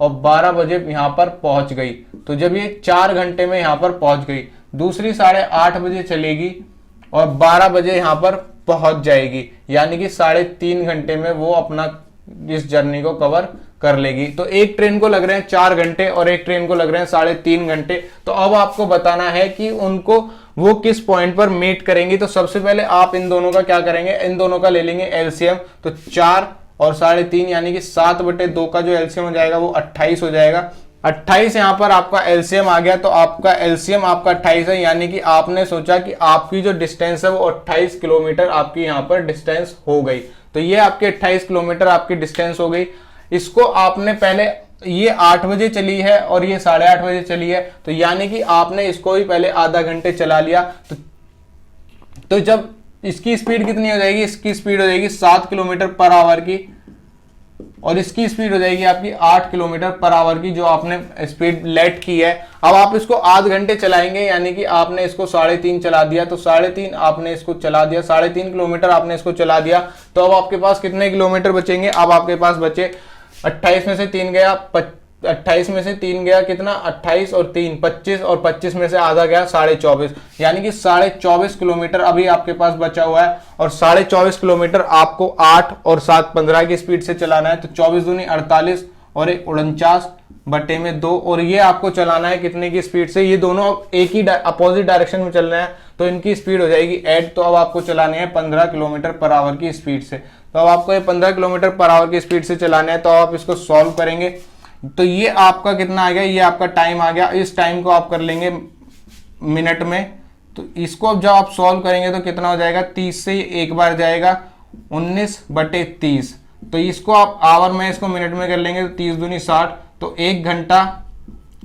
और 12 बजे यहां पर पहुंच गई। तो जब ये 4 घंटे में यहां पर पहुंच गई, दूसरी 8:30 बजे चलेगी और 12 बजे यहां पर पहुंच जाएगी, यानी कि 3.5 घंटे में वो अपना इस जर्नी को कवर कर लेगी। तो एक ट्रेन को लग रहे हैं 4 घंटे और एक ट्रेन को लग रहे हैं 3.5 घंटे। तो अब आपको बताना है कि उनको वो किस पॉइंट पर मीट करेंगी। तो सबसे पहले आप इन दोनों का क्या करेंगे, इन दोनों का ले लेंगे एलसीएम। तो 4 और 3.5 यानी कि 7/2 का जो एलसीएम हो जाएगा वो 28 हो जाएगा। 28 यहां पर आपका एलसीएम आ गया। तो आपका एलसीएम आपका 28 है, यानी कि आपने सोचा कि आपकी जो डिस्टेंस है वो 28 किलोमीटर आपकी यहां पर डिस्टेंस हो गई। तो ये आपके 28 किलोमीटर आपकी डिस्टेंस हो गई। इसको आपने पहले, ये 8 बजे चली है और ये 8:30 बजे चली है, तो यानी कि आपने इसको ही पहले आधा घंटे चला लिया। तो जब इसकी स्पीड कितनी हो जाएगी, इसकी स्पीड हो जाएगी 7 किलोमीटर पर आवर की और इसकी स्पीड हो जाएगी आपकी 8 किलोमीटर पर आवर की, जो आपने स्पीड लेट की है। अब आप इसको आध घंटे चलाएंगे, यानी कि आपने इसको 3.5 चला दिया। तो 3.5 आपने इसको चला दिया, 3.5 किलोमीटर आपने इसको चला दिया। तो अब आपके पास कितने किलोमीटर बचेंगे, अब आपके पास बचे 28 में से 3 गया, 28 में से 3 गया कितना, 28 और 3 25 और 25 में से आधा गया 24.5, यानी कि 24.5 किलोमीटर अभी आपके पास बचा हुआ है। और 24.5 किलोमीटर आपको 8 और 7 15 की स्पीड से चलाना है। तो 24 दूनी 48 और 49/2, और ये आपको चलाना है कितने की स्पीड से, ये दोनों एक ही अपोजिट डायरेक्शन में चल रहे हैं, तो इनकी स्पीड हो जाएगी 8। तो अब आपको चलाने हैं 15 किलोमीटर पर आवर की स्पीड से। तो अब आपको ये 15 किलोमीटर पर आवर की स्पीड से चलाने हैं। तो आप इसको सॉल्व करेंगे तो ये आपका कितना आ गया, ये आपका टाइम आ गया। इस टाइम को आप कर लेंगे मिनट में। तो इसको अब जब आप सॉल्व करेंगे तो कितना हो जाएगा, 30 से एक बार जाएगा 19/30। तो इसको आप आवर में, इसको मिनट में कर लेंगे तो 30 दूनी 60। तो 1 घंटा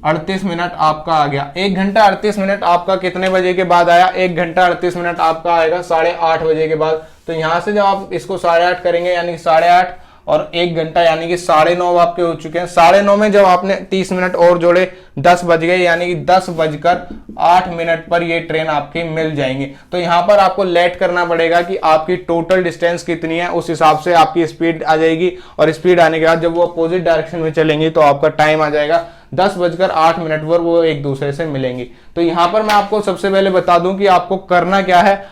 38 मिनट आपका आ गया। 1 घंटा 38 मिनट आपका कितने बजे के बाद आया? 1 घंटा 38 मिनट आपका आएगा 8:30 बजे के बाद। तो यहां से जब आप इसको 8:30 करेंगे यानी कि 8:30 और 1 घंटा यानी कि 9:30 आपके हो चुके हैं। 9:30 में जब आपने 30 मिनट और जोड़े 10 बज गए, यानी कि 10:08 पर ये ट्रेन आपकी मिल जाएंगी। तो यहां पर आपको लेट करना पड़ेगा कि आपकी टोटल डिस्टेंस कितनी है, उस हिसाब से आपकी स्पीड आ जाएगी। और स्पीड आने के बाद जब वो अपोजिट डायरेक्शन में चलेंगी तो आपका टाइम आ जाएगा 10:08 पर वो एक दूसरे से मिलेंगी। तो यहां पर मैं आपको सबसे पहले बता दूं कि आपको करना क्या है।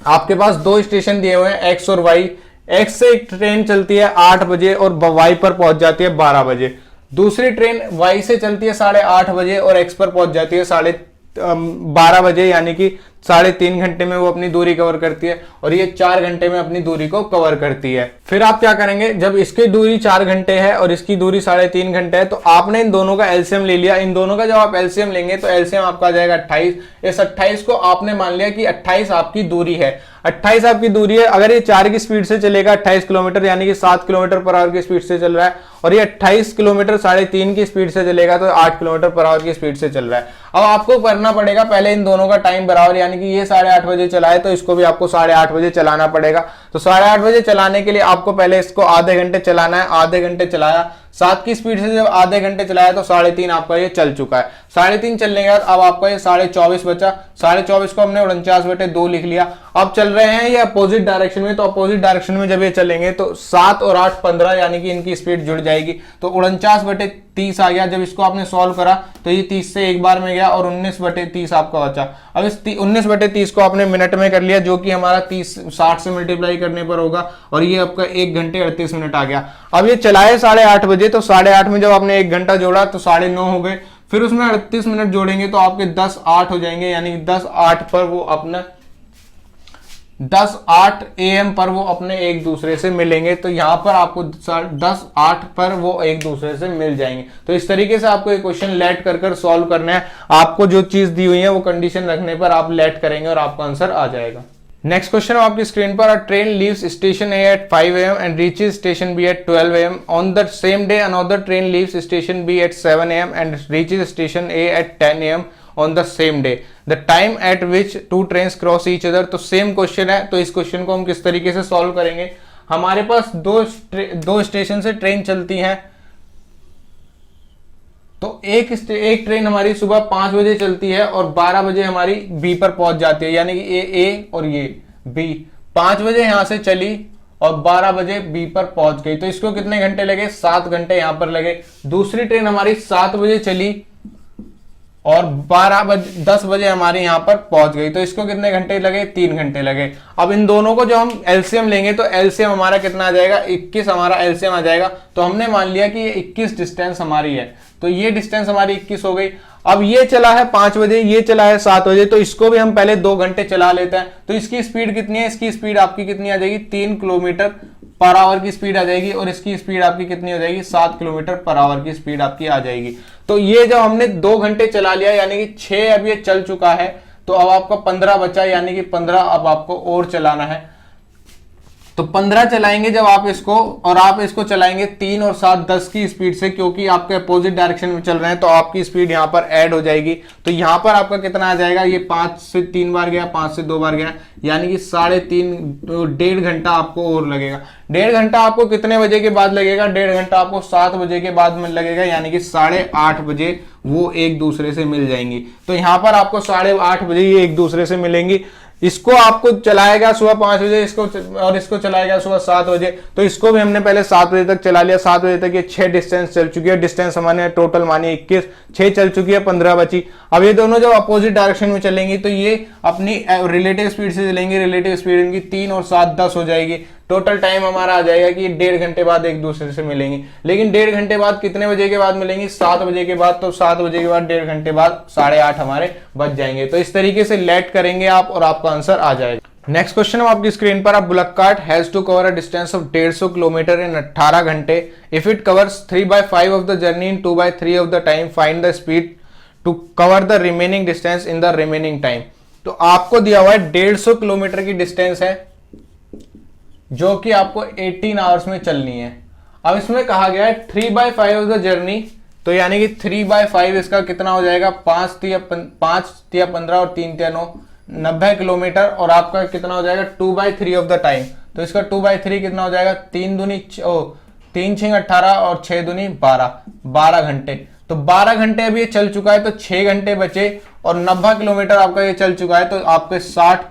आपके पास दो स्टेशन दिए हुए हैं, एक्स और वाई। एक्स से एक ट्रेन चलती है 8 बजे और वाई पर पहुंच जाती है 12 बजे। दूसरी ट्रेन वाई से चलती है 8:30 बजे और एक्स पर पहुंच जाती है 12:30 बजे, यानी कि 3.5 घंटे में वो अपनी दूरी कवर करती है और ये 4 घंटे में अपनी दूरी को कवर करती है। फिर आप क्या करेंगे, जब इसकी दूरी 4 घंटे है और इसकी दूरी 3.5 घंटे है, तो आपने इन दोनों का एलसीएम ले लिया। इन दोनों का जब आप एलसीएम लेंगे तो एलसीएम आपका आ जाएगा 28। इस 28 को आपने मान लिया कि 28 आपकी दूरी है। 28 आपकी दूरी है। अगर ये 4 की स्पीड से चलेगा 28 किलोमीटर यानी कि 7 किलोमीटर पर आवर की स्पीड से चल रहा है, और ये 28 किलोमीटर 3.5 की स्पीड से चलेगा तो 8 किलोमीटर पर आवर की स्पीड से चल रहा है। अब आपको करना पड़ेगा पहले इन दोनों का टाइम बराबर, यानी कि ये 8:30 बजे चला है तो इसको भी आपको 8:30 बजे चलाना पड़ेगा। तो 8:30 बजे चलाने के लिए आपको पहले इसको आधे घंटे चलाना है। आधे घंटे चलाया, 7 की स्पीड से जब आधे घंटे चलाया तो 3.5 आपका ये चल चुका है। 3.5 चलने के बाद अब आपका ये 24.5 बचा। 24.5 को हमने 49/2 लिख लिया। अब चल रहे हैं ये अपोजिट डायरेक्शन में, तो अपोजिट डायरेक्शन में जब ये चलेंगे तो 7 और 8 15, यानी कि इनकी स्पीड जुड़ जाएगी। तो 49/30 आ गया। जब इसको आपने सॉल्व करा तो ये 30 से एक बार में गया और 19/30 आपका बचा। अब इस 19/30 को आपने मिनट में कर लिया, जो कि हमारा 60 से मल्टीप्लाई करने पर होगा, और ये आपका 1 घंटे 38 मिनट आ गया। अब ये चलाए 8:30 बजे, तो 8:30 में जब आपने 1 घंटा जोड़ा तो 9:30 हो गए। फिर उसमें 38 मिनट जोड़ेंगे तो आपके 10:08 हो जाएंगे, यानी 10:08 पर वो अपना 10:08 AM पर वो अपने एक दूसरे से मिलेंगे। तो यहां पर आपको 10:08 पर वो एक दूसरे से मिल जाएंगे। तो इस तरीके से आपको ये क्वेश्चन लेट कर सॉल्व करना है। आपको जो चीज दी हुई है वो कंडीशन रखने पर आप लेट करेंगे और आपका आंसर आ जाएगा। नेक्स्ट क्वेश्चन आपकी स्क्रीन पर, train leaves station A at 5 AM and reaches station B at 12 AM. On the same day, another train leaves station B at 7 AM and reaches station A at 10 AM on the same day. The time at which two trains cross each other. तो सेम क्वेश्चन है, तो इस क्वेश्चन को हम किस तरीके से सॉल्व करेंगे। हमारे पास दो स्टेशन से ट्रेन चलती हैं, तो एक ट्रेन हमारी सुबह 5 बजे चलती है और 12 बजे हमारी बी पर पहुंच जाती है, यानी कि ए और ये बी 5 बजे यहां से चली और 12 बजे बी पर पहुंच गई। तो इसको कितने घंटे लगे? 7 घंटे यहां पर लगे। दूसरी ट्रेन हमारी 7 बजे चली और 10 बजे हमारे यहां पर पहुंच गई, तो इसको कितने घंटे लगे? 3 घंटे लगे। अब इन दोनों को जो हम एलसीएम लेंगे तो एलसीएम हमारा कितना आ जाएगा? 21 हमारा एलसीएम आ जाएगा। तो हमने मान लिया कि ये 21 डिस्टेंस हमारी है, तो ये डिस्टेंस हमारी 21 हो गई। अब ये चला है 5 बजे, ये चला है 7 बजे, तो इसको भी हम पहले 2 घंटे चला लेते हैं। तो इसकी स्पीड कितनी है? इसकी स्पीड आपकी कितनी आ जाएगी? 3 किलोमीटर पर आवर की स्पीड आ जाएगी, और इसकी स्पीड आपकी कितनी हो जाएगी? 7 किलोमीटर पर आवर की स्पीड आपकी आ जाएगी। तो ये जब हमने 2 घंटे चला लिया, यानी कि 6 अब ये चल चुका है, तो अब आपका 15 बचा, यानी कि 15 अब आपको और चलाना है। तो 15 चलाएंगे जब आप इसको, और आप इसको चलाएंगे 3 और 7 10 की स्पीड से, क्योंकि आपके अपोजिट डायरेक्शन में चल रहे हैं, तो आपकी स्पीड यहां पर ऐड हो जाएगी। तो यहां पर आपका कितना आ जाएगा? ये 5 से 3 बार गया, 5 से 2 बार गया, यानी कि 1.5 घंटा आपको और लगेगा। 1.5 घंटा आपको कितने बजे के बाद लगेगा? 1.5 घंटा आपको 7 बजे के बाद में लगेगा, यानी कि 8:30 बजे वो एक दूसरे से मिल जाएंगी। तो यहां पर आपको 8:30 बजे ये एक दूसरे से मिलेंगी। इसको आपको चलाएगा सुबह 5 बजे, इसको चलाएगा सुबह 7 बजे। तो इसको भी हमने पहले 7 बजे तक चला लिया। 7 बजे तक ये 6 डिस्टेंस चल चुकी है। डिस्टेंस हमारे टोटल मानिए 21, 6 चल चुकी है, 15 बची। अब ये दोनों जब अपोजिट डायरेक्शन में चलेंगी तो ये अपनी रिलेटिव स्पीड से चलेंगी। रिलेटिव स्पीड इनकी 3 और 7 10 हो जाएगी। टोटल टाइम हमारा आ जाएगा कि 1.5 घंटे बाद एक दूसरे से मिलेंगी। लेकिन 1.5 घंटे बाद कितने बजे के बाद मिलेंगी? 7 बजे के बाद। तो 7 बजे के बाद 1.5 घंटे बाद 8:30 हमारे बच जाएंगे। तो इस तरीके से लेट करेंगे आप और आपका आंसर आ जाएगा। नेक्स्ट क्वेश्चन है आपकी स्क्रीन पर, bullock cart has to cover a distance of 150 kilometre in 18 घंटे। If it covers 3/5 of the journey in 2/3 of the time, find the speed to cover the remaining distance in the remaining time. तो आपको दिया हुआ है 150 किलोमीटर की डिस्टेंस है, जो कि आपको 18 आवर्स में चलनी है। अब इसमें कहा गया है 3/5 ऑफ द जर्नी तो यानी कि 3/5 इसका कितना हो जाएगा, 5 या 15 और 3 या 9, 90 किलोमीटर। और आपका कितना हो जाएगा 2/3 ऑफ द टाइम, तो इसका 2/3 कितना हो जाएगा, 3 दूनी 3 6 18 और 6 दूनी 12 घंटे। तो 12 घंटे अभी ये चल चुका है, तो 6 घंटे बचे और 90 किलोमीटर आपका ये चल चुका है, तो आपके 60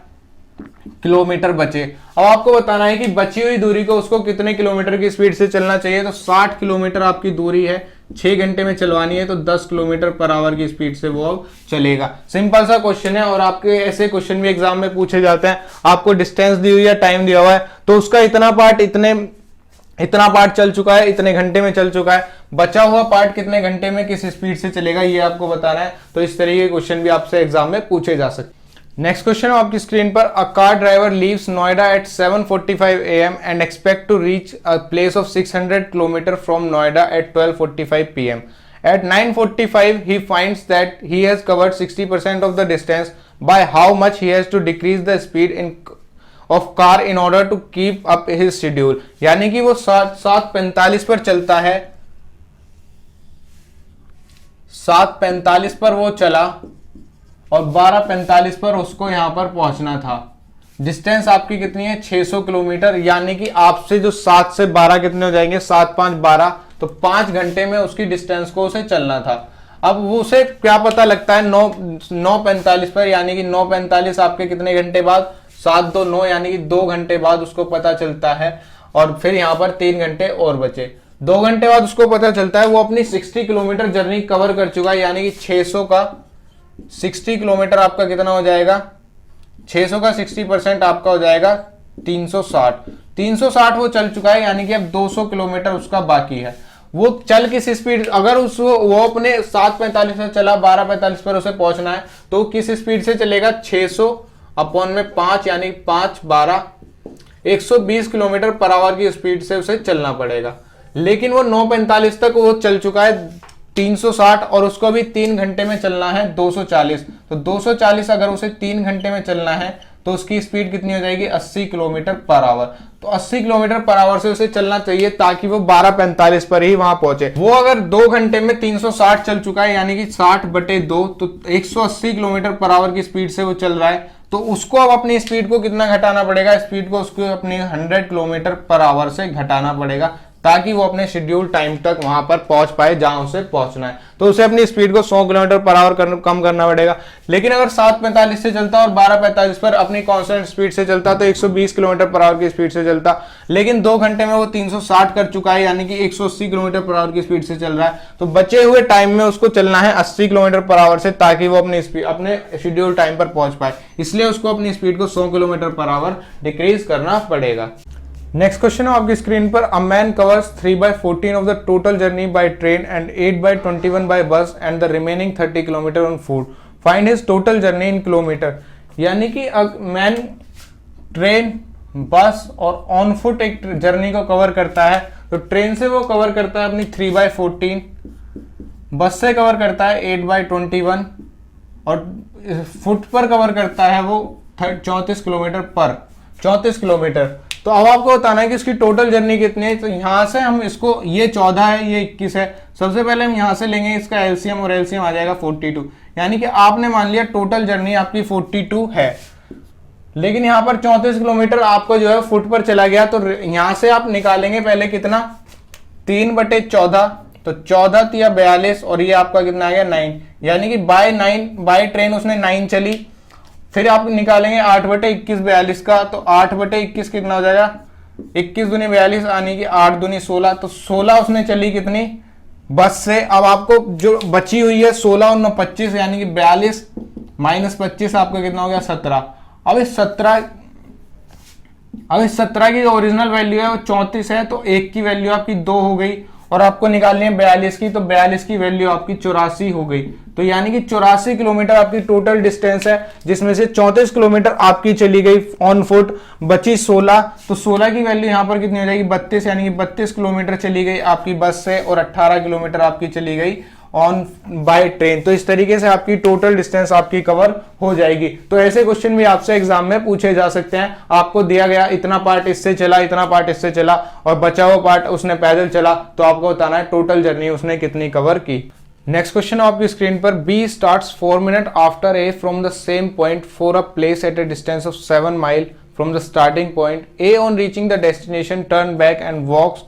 किलोमीटर बचे। अब आपको बताना है कि बची हुई दूरी को उसको कितने किलोमीटर की स्पीड से चलना चाहिए। तो 60 किलोमीटर आपकी दूरी है, 6 घंटे में चलवानी है, तो 10 किलोमीटर पर आवर की स्पीड से वो अब चलेगा। सिंपल सा क्वेश्चन है, और आपके ऐसे क्वेश्चन भी एग्जाम में पूछे जाते हैं। आपको डिस्टेंस दी हुई है, टाइम दिया हुआ है, तो उसका इतना पार्ट चल चुका है, इतने घंटे में चल चुका है, बचा हुआ पार्ट कितने घंटे में किस स्पीड से चलेगा, ये आपको बताना है। तो इस तरीके के क्वेश्चन भी आपसे एग्जाम में पूछे जा सकते हैं। नेक्स्ट क्वेश्चन है आपकी स्क्रीन पर, a car driver leaves Noida at 7:45 AM and expect to reach a place of 600 kilometre from Noida at 12:45 PM. At 9:45 he finds that he has covered 60% of the distance. By how much he has to decrease the speed of car in order to keep up his schedule. यानी कि वो 7:45 पर चलता है, 7:45 पर वो चला और 12:45 पर उसको यहां पर पहुंचना था। डिस्टेंस आपकी कितनी है, 600 किलोमीटर। यानी कि आपसे जो 7 से 12 कितने हो जाएंगे, 7 5 12, तो 5 घंटे में उसकी डिस्टेंस को उसे चलना था। अब वो उसे क्या पता लगता है 9:45 पर, यानी कि 9:45 आपके कितने घंटे बाद, 7 2 9, यानी कि 2 घंटे बाद उसको पता चलता है। और फिर यहां पर 3 घंटे और बचे, 2 घंटे बाद उसको पता चलता है वो अपनी 60 किलोमीटर जर्नी कवर कर चुका है। यानी कि 600 का 60 किलोमीटर आपका कितना हो जाएगा, 600 का 60% आपका हो जाएगा 360 वो चल चुका है। यानी कि अब 200 किलोमीटर उसका बाकी है। वो चल किस स्पीड, अगर वो अपने 7:45 से चला, 12:45 पर उसे पहुंचना है, तो किस स्पीड से चलेगा, 600 अपॉन में 5, यानी 5 12 120 किलोमीटर पर आवर की स्पीड से उसे चलना पड़ेगा। लेकिन वो 9:45 तक वो चल चुका है 360, और उसको भी 3 घंटे में चलना है 240। तो 240 अगर उसे 3 घंटे में चलना है तो उसकी स्पीड कितनी हो जाएगी, 80 किलोमीटर पर आवर। तो 80 किलोमीटर पर आवर से उसे चलना चाहिए ताकि वो 12:45 पर ही वहां पहुंचे। वो अगर 2 घंटे में 360 चल चुका है, यानी कि 60/2, तो 180 किलोमीटर पर आवर की स्पीड से वो चल रहा है। तो उसको अब अपनी स्पीड को कितना घटाना पड़ेगा, स्पीड को उसको अपनी 100 किलोमीटर पर आवर से घटाना पड़ेगा, ताकि वो अपने शेड्यूल टाइम तक वहां पर पहुंच पाए जहां उसे पहुंचना है। तो उसे अपनी स्पीड को 100 किलोमीटर पर आवर कम करना पड़ेगा। लेकिन अगर 7:45 से चलता और 12:45 पर अपनी कांस्टेंट स्पीड से चलता तो 120 किलोमीटर पर आवर की स्पीड से चलता। लेकिन 2 घंटे में वो 360 कर चुका है, यानी कि 180 किलोमीटर पर आवर की स्पीड से चल रहा है। तो बचे हुए टाइम में उसको चलना है 80 किलोमीटर पर आवर से, ताकि वो अपने शेड्यूल टाइम पर पहुंच पाए। इसलिए उसको अपनी स्पीड को 100 किलोमीटर पर आवर डिक्रीज करना पड़ेगा। नेक्स्ट क्वेश्चन है आपकी स्क्रीन पर, a man covers 3/14 of the total journey by train and 8/21 by bus and the remaining 30 kilometre on foot. Find his total journey in kilometre. यानी कि मैन ट्रेन, बस और ऑन फुट एक जर्नी को कवर करता है। तो ट्रेन से वो कवर करता है अपनी 3/14, बस से कवर करता है 8/21 और फुट पर कवर करता है वो 34 किलोमीटर। तो अब आपको बताना है कि इसकी टोटल जर्नी कितनी है। तो यहां से हम इसको, ये 14 है, ये 21 है, सबसे पहले हम यहां से लेंगे इसका एलसीएम, और एलसीएम आ जाएगा 42। यानी कि आपने मान लिया टोटल जर्नी आपकी 42 है, लेकिन यहां पर 34 किलोमीटर आपको जो है फुट पर चला गया। तो यहां से आप निकालेंगे पहले कितना, 3/14, तो 14 या 42, और ये आपका कितना आ गया 9। यानी कि बाय ट्रेन उसने 9 चली। फिर आप निकालेंगे 8/21 42 का, तो 8/21 कितना हो जाएगा, 21 दूनी 42, यानी कि 8 दूनी 16। तो 16 उसने चली कितनी, बस से। अब आपको जो बची हुई है 16 और 9 25, यानी कि 42 - 25 आपका कितना हो गया 17। अब इस 17 की ओरिजिनल वैल्यू है वो 34 है, तो 1 की वैल्यू आपकी 2 हो गई, और आपको निकालनी है 42 की, तो 42 की वैल्यू आपकी 84 हो गई। तो यानी कि 84 किलोमीटर आपकी टोटल डिस्टेंस है, जिसमें से 34 किलोमीटर आपकी चली गई ऑन फुट, बची 16। तो 16 की वैल्यू यहां पर कितनी हो जाएगी 32, यानी कि 32 किलोमीटर चली गई आपकी बस से, और 18 किलोमीटर आपकी चली गई ऑन बाय ट्रेन। तो इस तरीके से आपकी टोटल डिस्टेंस आपकी कवर हो जाएगी। तो ऐसे क्वेश्चन भी आपसे एग्जाम में पूछे जा सकते हैं। आपको दिया गया इतना पार्ट इससे चला, इतना पार्ट इससे चला और बचा हुआ पार्ट उसने पैदल चला, तो आपको बताना है टोटल जर्नी उसने कितनी कवर की। नेक्स्ट क्वेश्चन आपकी स्क्रीन पर, B starts 4 minute after A from the same point for a place at a distance of 7 mile from the starting point. A on reaching the destination turned back and walks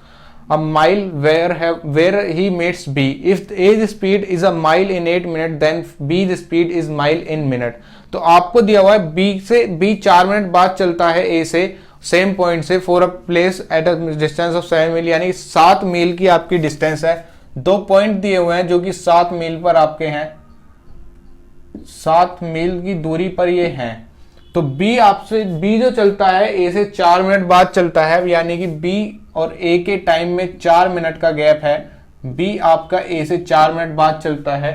a mile where he meets B. If A's speed is a mile in 8 minutes, then B's speed is mile in minute. तो आपको दिया हुआ है B 4 मिनट बाद चलता है A से सेम पॉइंट से for a place at a distance of 7 मील, यानी 7 मील की आपकी डिस्टेंस है। दो पॉइंट दिए हुए हैं जो कि 7 मील पर आपके हैं, 7 मील की दूरी पर ये हैं। तो B जो चलता है A से 4 मिनट बाद चलता है, यानी कि B और A के टाइम में 4 मिनट का गैप है। B आपका A से 4 मिनट बाद चलता है।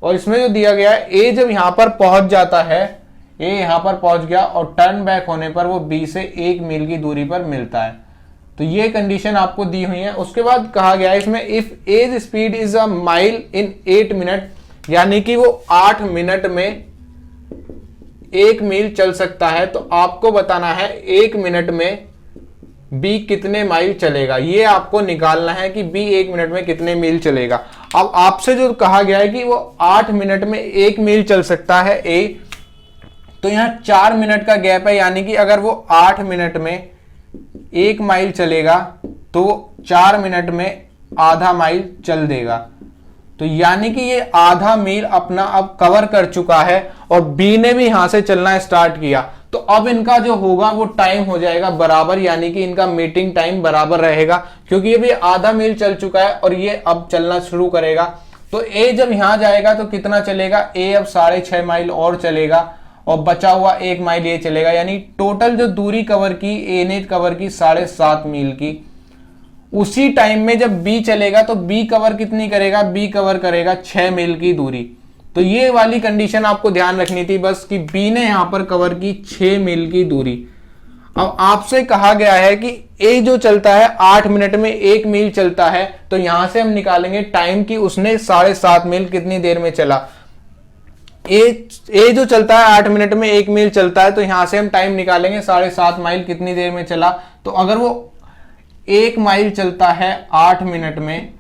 और इसमें जो दिया गया है, A जब यहां पर पहुंच जाता है, A यहां पर पहुंच गया और टर्न बैक होने पर वो B से 1 मील की दूरी पर मिलता है। तो ये कंडीशन आपको दी हुई है। उसके बाद कहा गया है इसमें, if A's speed is a mile in 8 minute, यानी कि वो 8 मिनट में 1 मील चल सकता है, तो आपको बताना है 1 मिनट में B कितने माइल चलेगा। ये आपको निकालना है कि B 1 मिनट में कितने मील चलेगा। अब आपसे जो कहा गया है कि वो 8 मिनट में 1 मील चल सकता है A, तो यहां 4 मिनट का गैप है, यानी कि अगर वो 8 मिनट में 1 माइल चलेगा तो 4 मिनट में आधा माइल चल देगा। तो यानी कि ये आधा मील अपना अब कवर कर चुका है और बी ने भी यहां से चलना स्टार्ट किया। तो अब इनका जो होगा वो टाइम हो जाएगा बराबर, यानी कि इनका मीटिंग टाइम बराबर रहेगा, क्योंकि ये भी आधा मील चल चुका है और ये अब चलना शुरू करेगा। तो ए जब यहां जाएगा तो कितना चलेगा, ए अब 6.5 माइल और चलेगा और बचा हुआ 1 माइल ये चलेगा, यानी टोटल जो दूरी कवर की ए ने कवर की 7.5 मील की। उसी टाइम में जब बी चलेगा तो बी कवर कितनी करेगा, बी कवर करेगा 6 मील की दूरी। तो ये वाली कंडीशन आपको ध्यान रखनी थी बस, कि बी ने यहां पर कवर की 6 मील की दूरी। अब आपसे कहा गया है कि ए जो चलता है 8 मिनट में 1 मील चलता है, तो यहां से हम निकालेंगे टाइम की उसने 7.5 मील कितनी देर में चला। ए जो चलता है 8 मिनट में 1 मील चलता है, तो यहां से हम टाइम निकालेंगे 7.5 माइल कितनी देर में चला। तो अगर वो 1 माइल चलता है 8 मिनट में,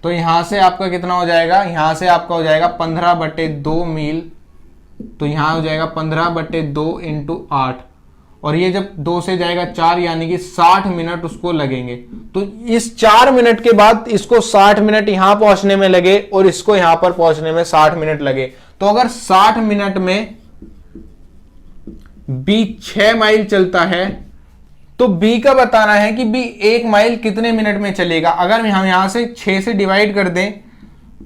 तो यहां से आपका कितना हो जाएगा, यहां से आपका हो जाएगा 15/2 मील। तो यहां हो जाएगा 15/2 इंटू 8, और ये जब 2 से जाएगा 4, यानी कि 60 मिनट उसको लगेंगे। तो इस 4 मिनट के बाद इसको 60 मिनट यहां पहुंचने में लगे और इसको यहां पर पहुंचने में 60 मिनट लगे। तो अगर 60 मिनट में बी 6 माइल चलता है, तो बी का बताना है कि बी 1 माइल कितने मिनट में चलेगा। अगर हम यहां से 6 से डिवाइड कर दें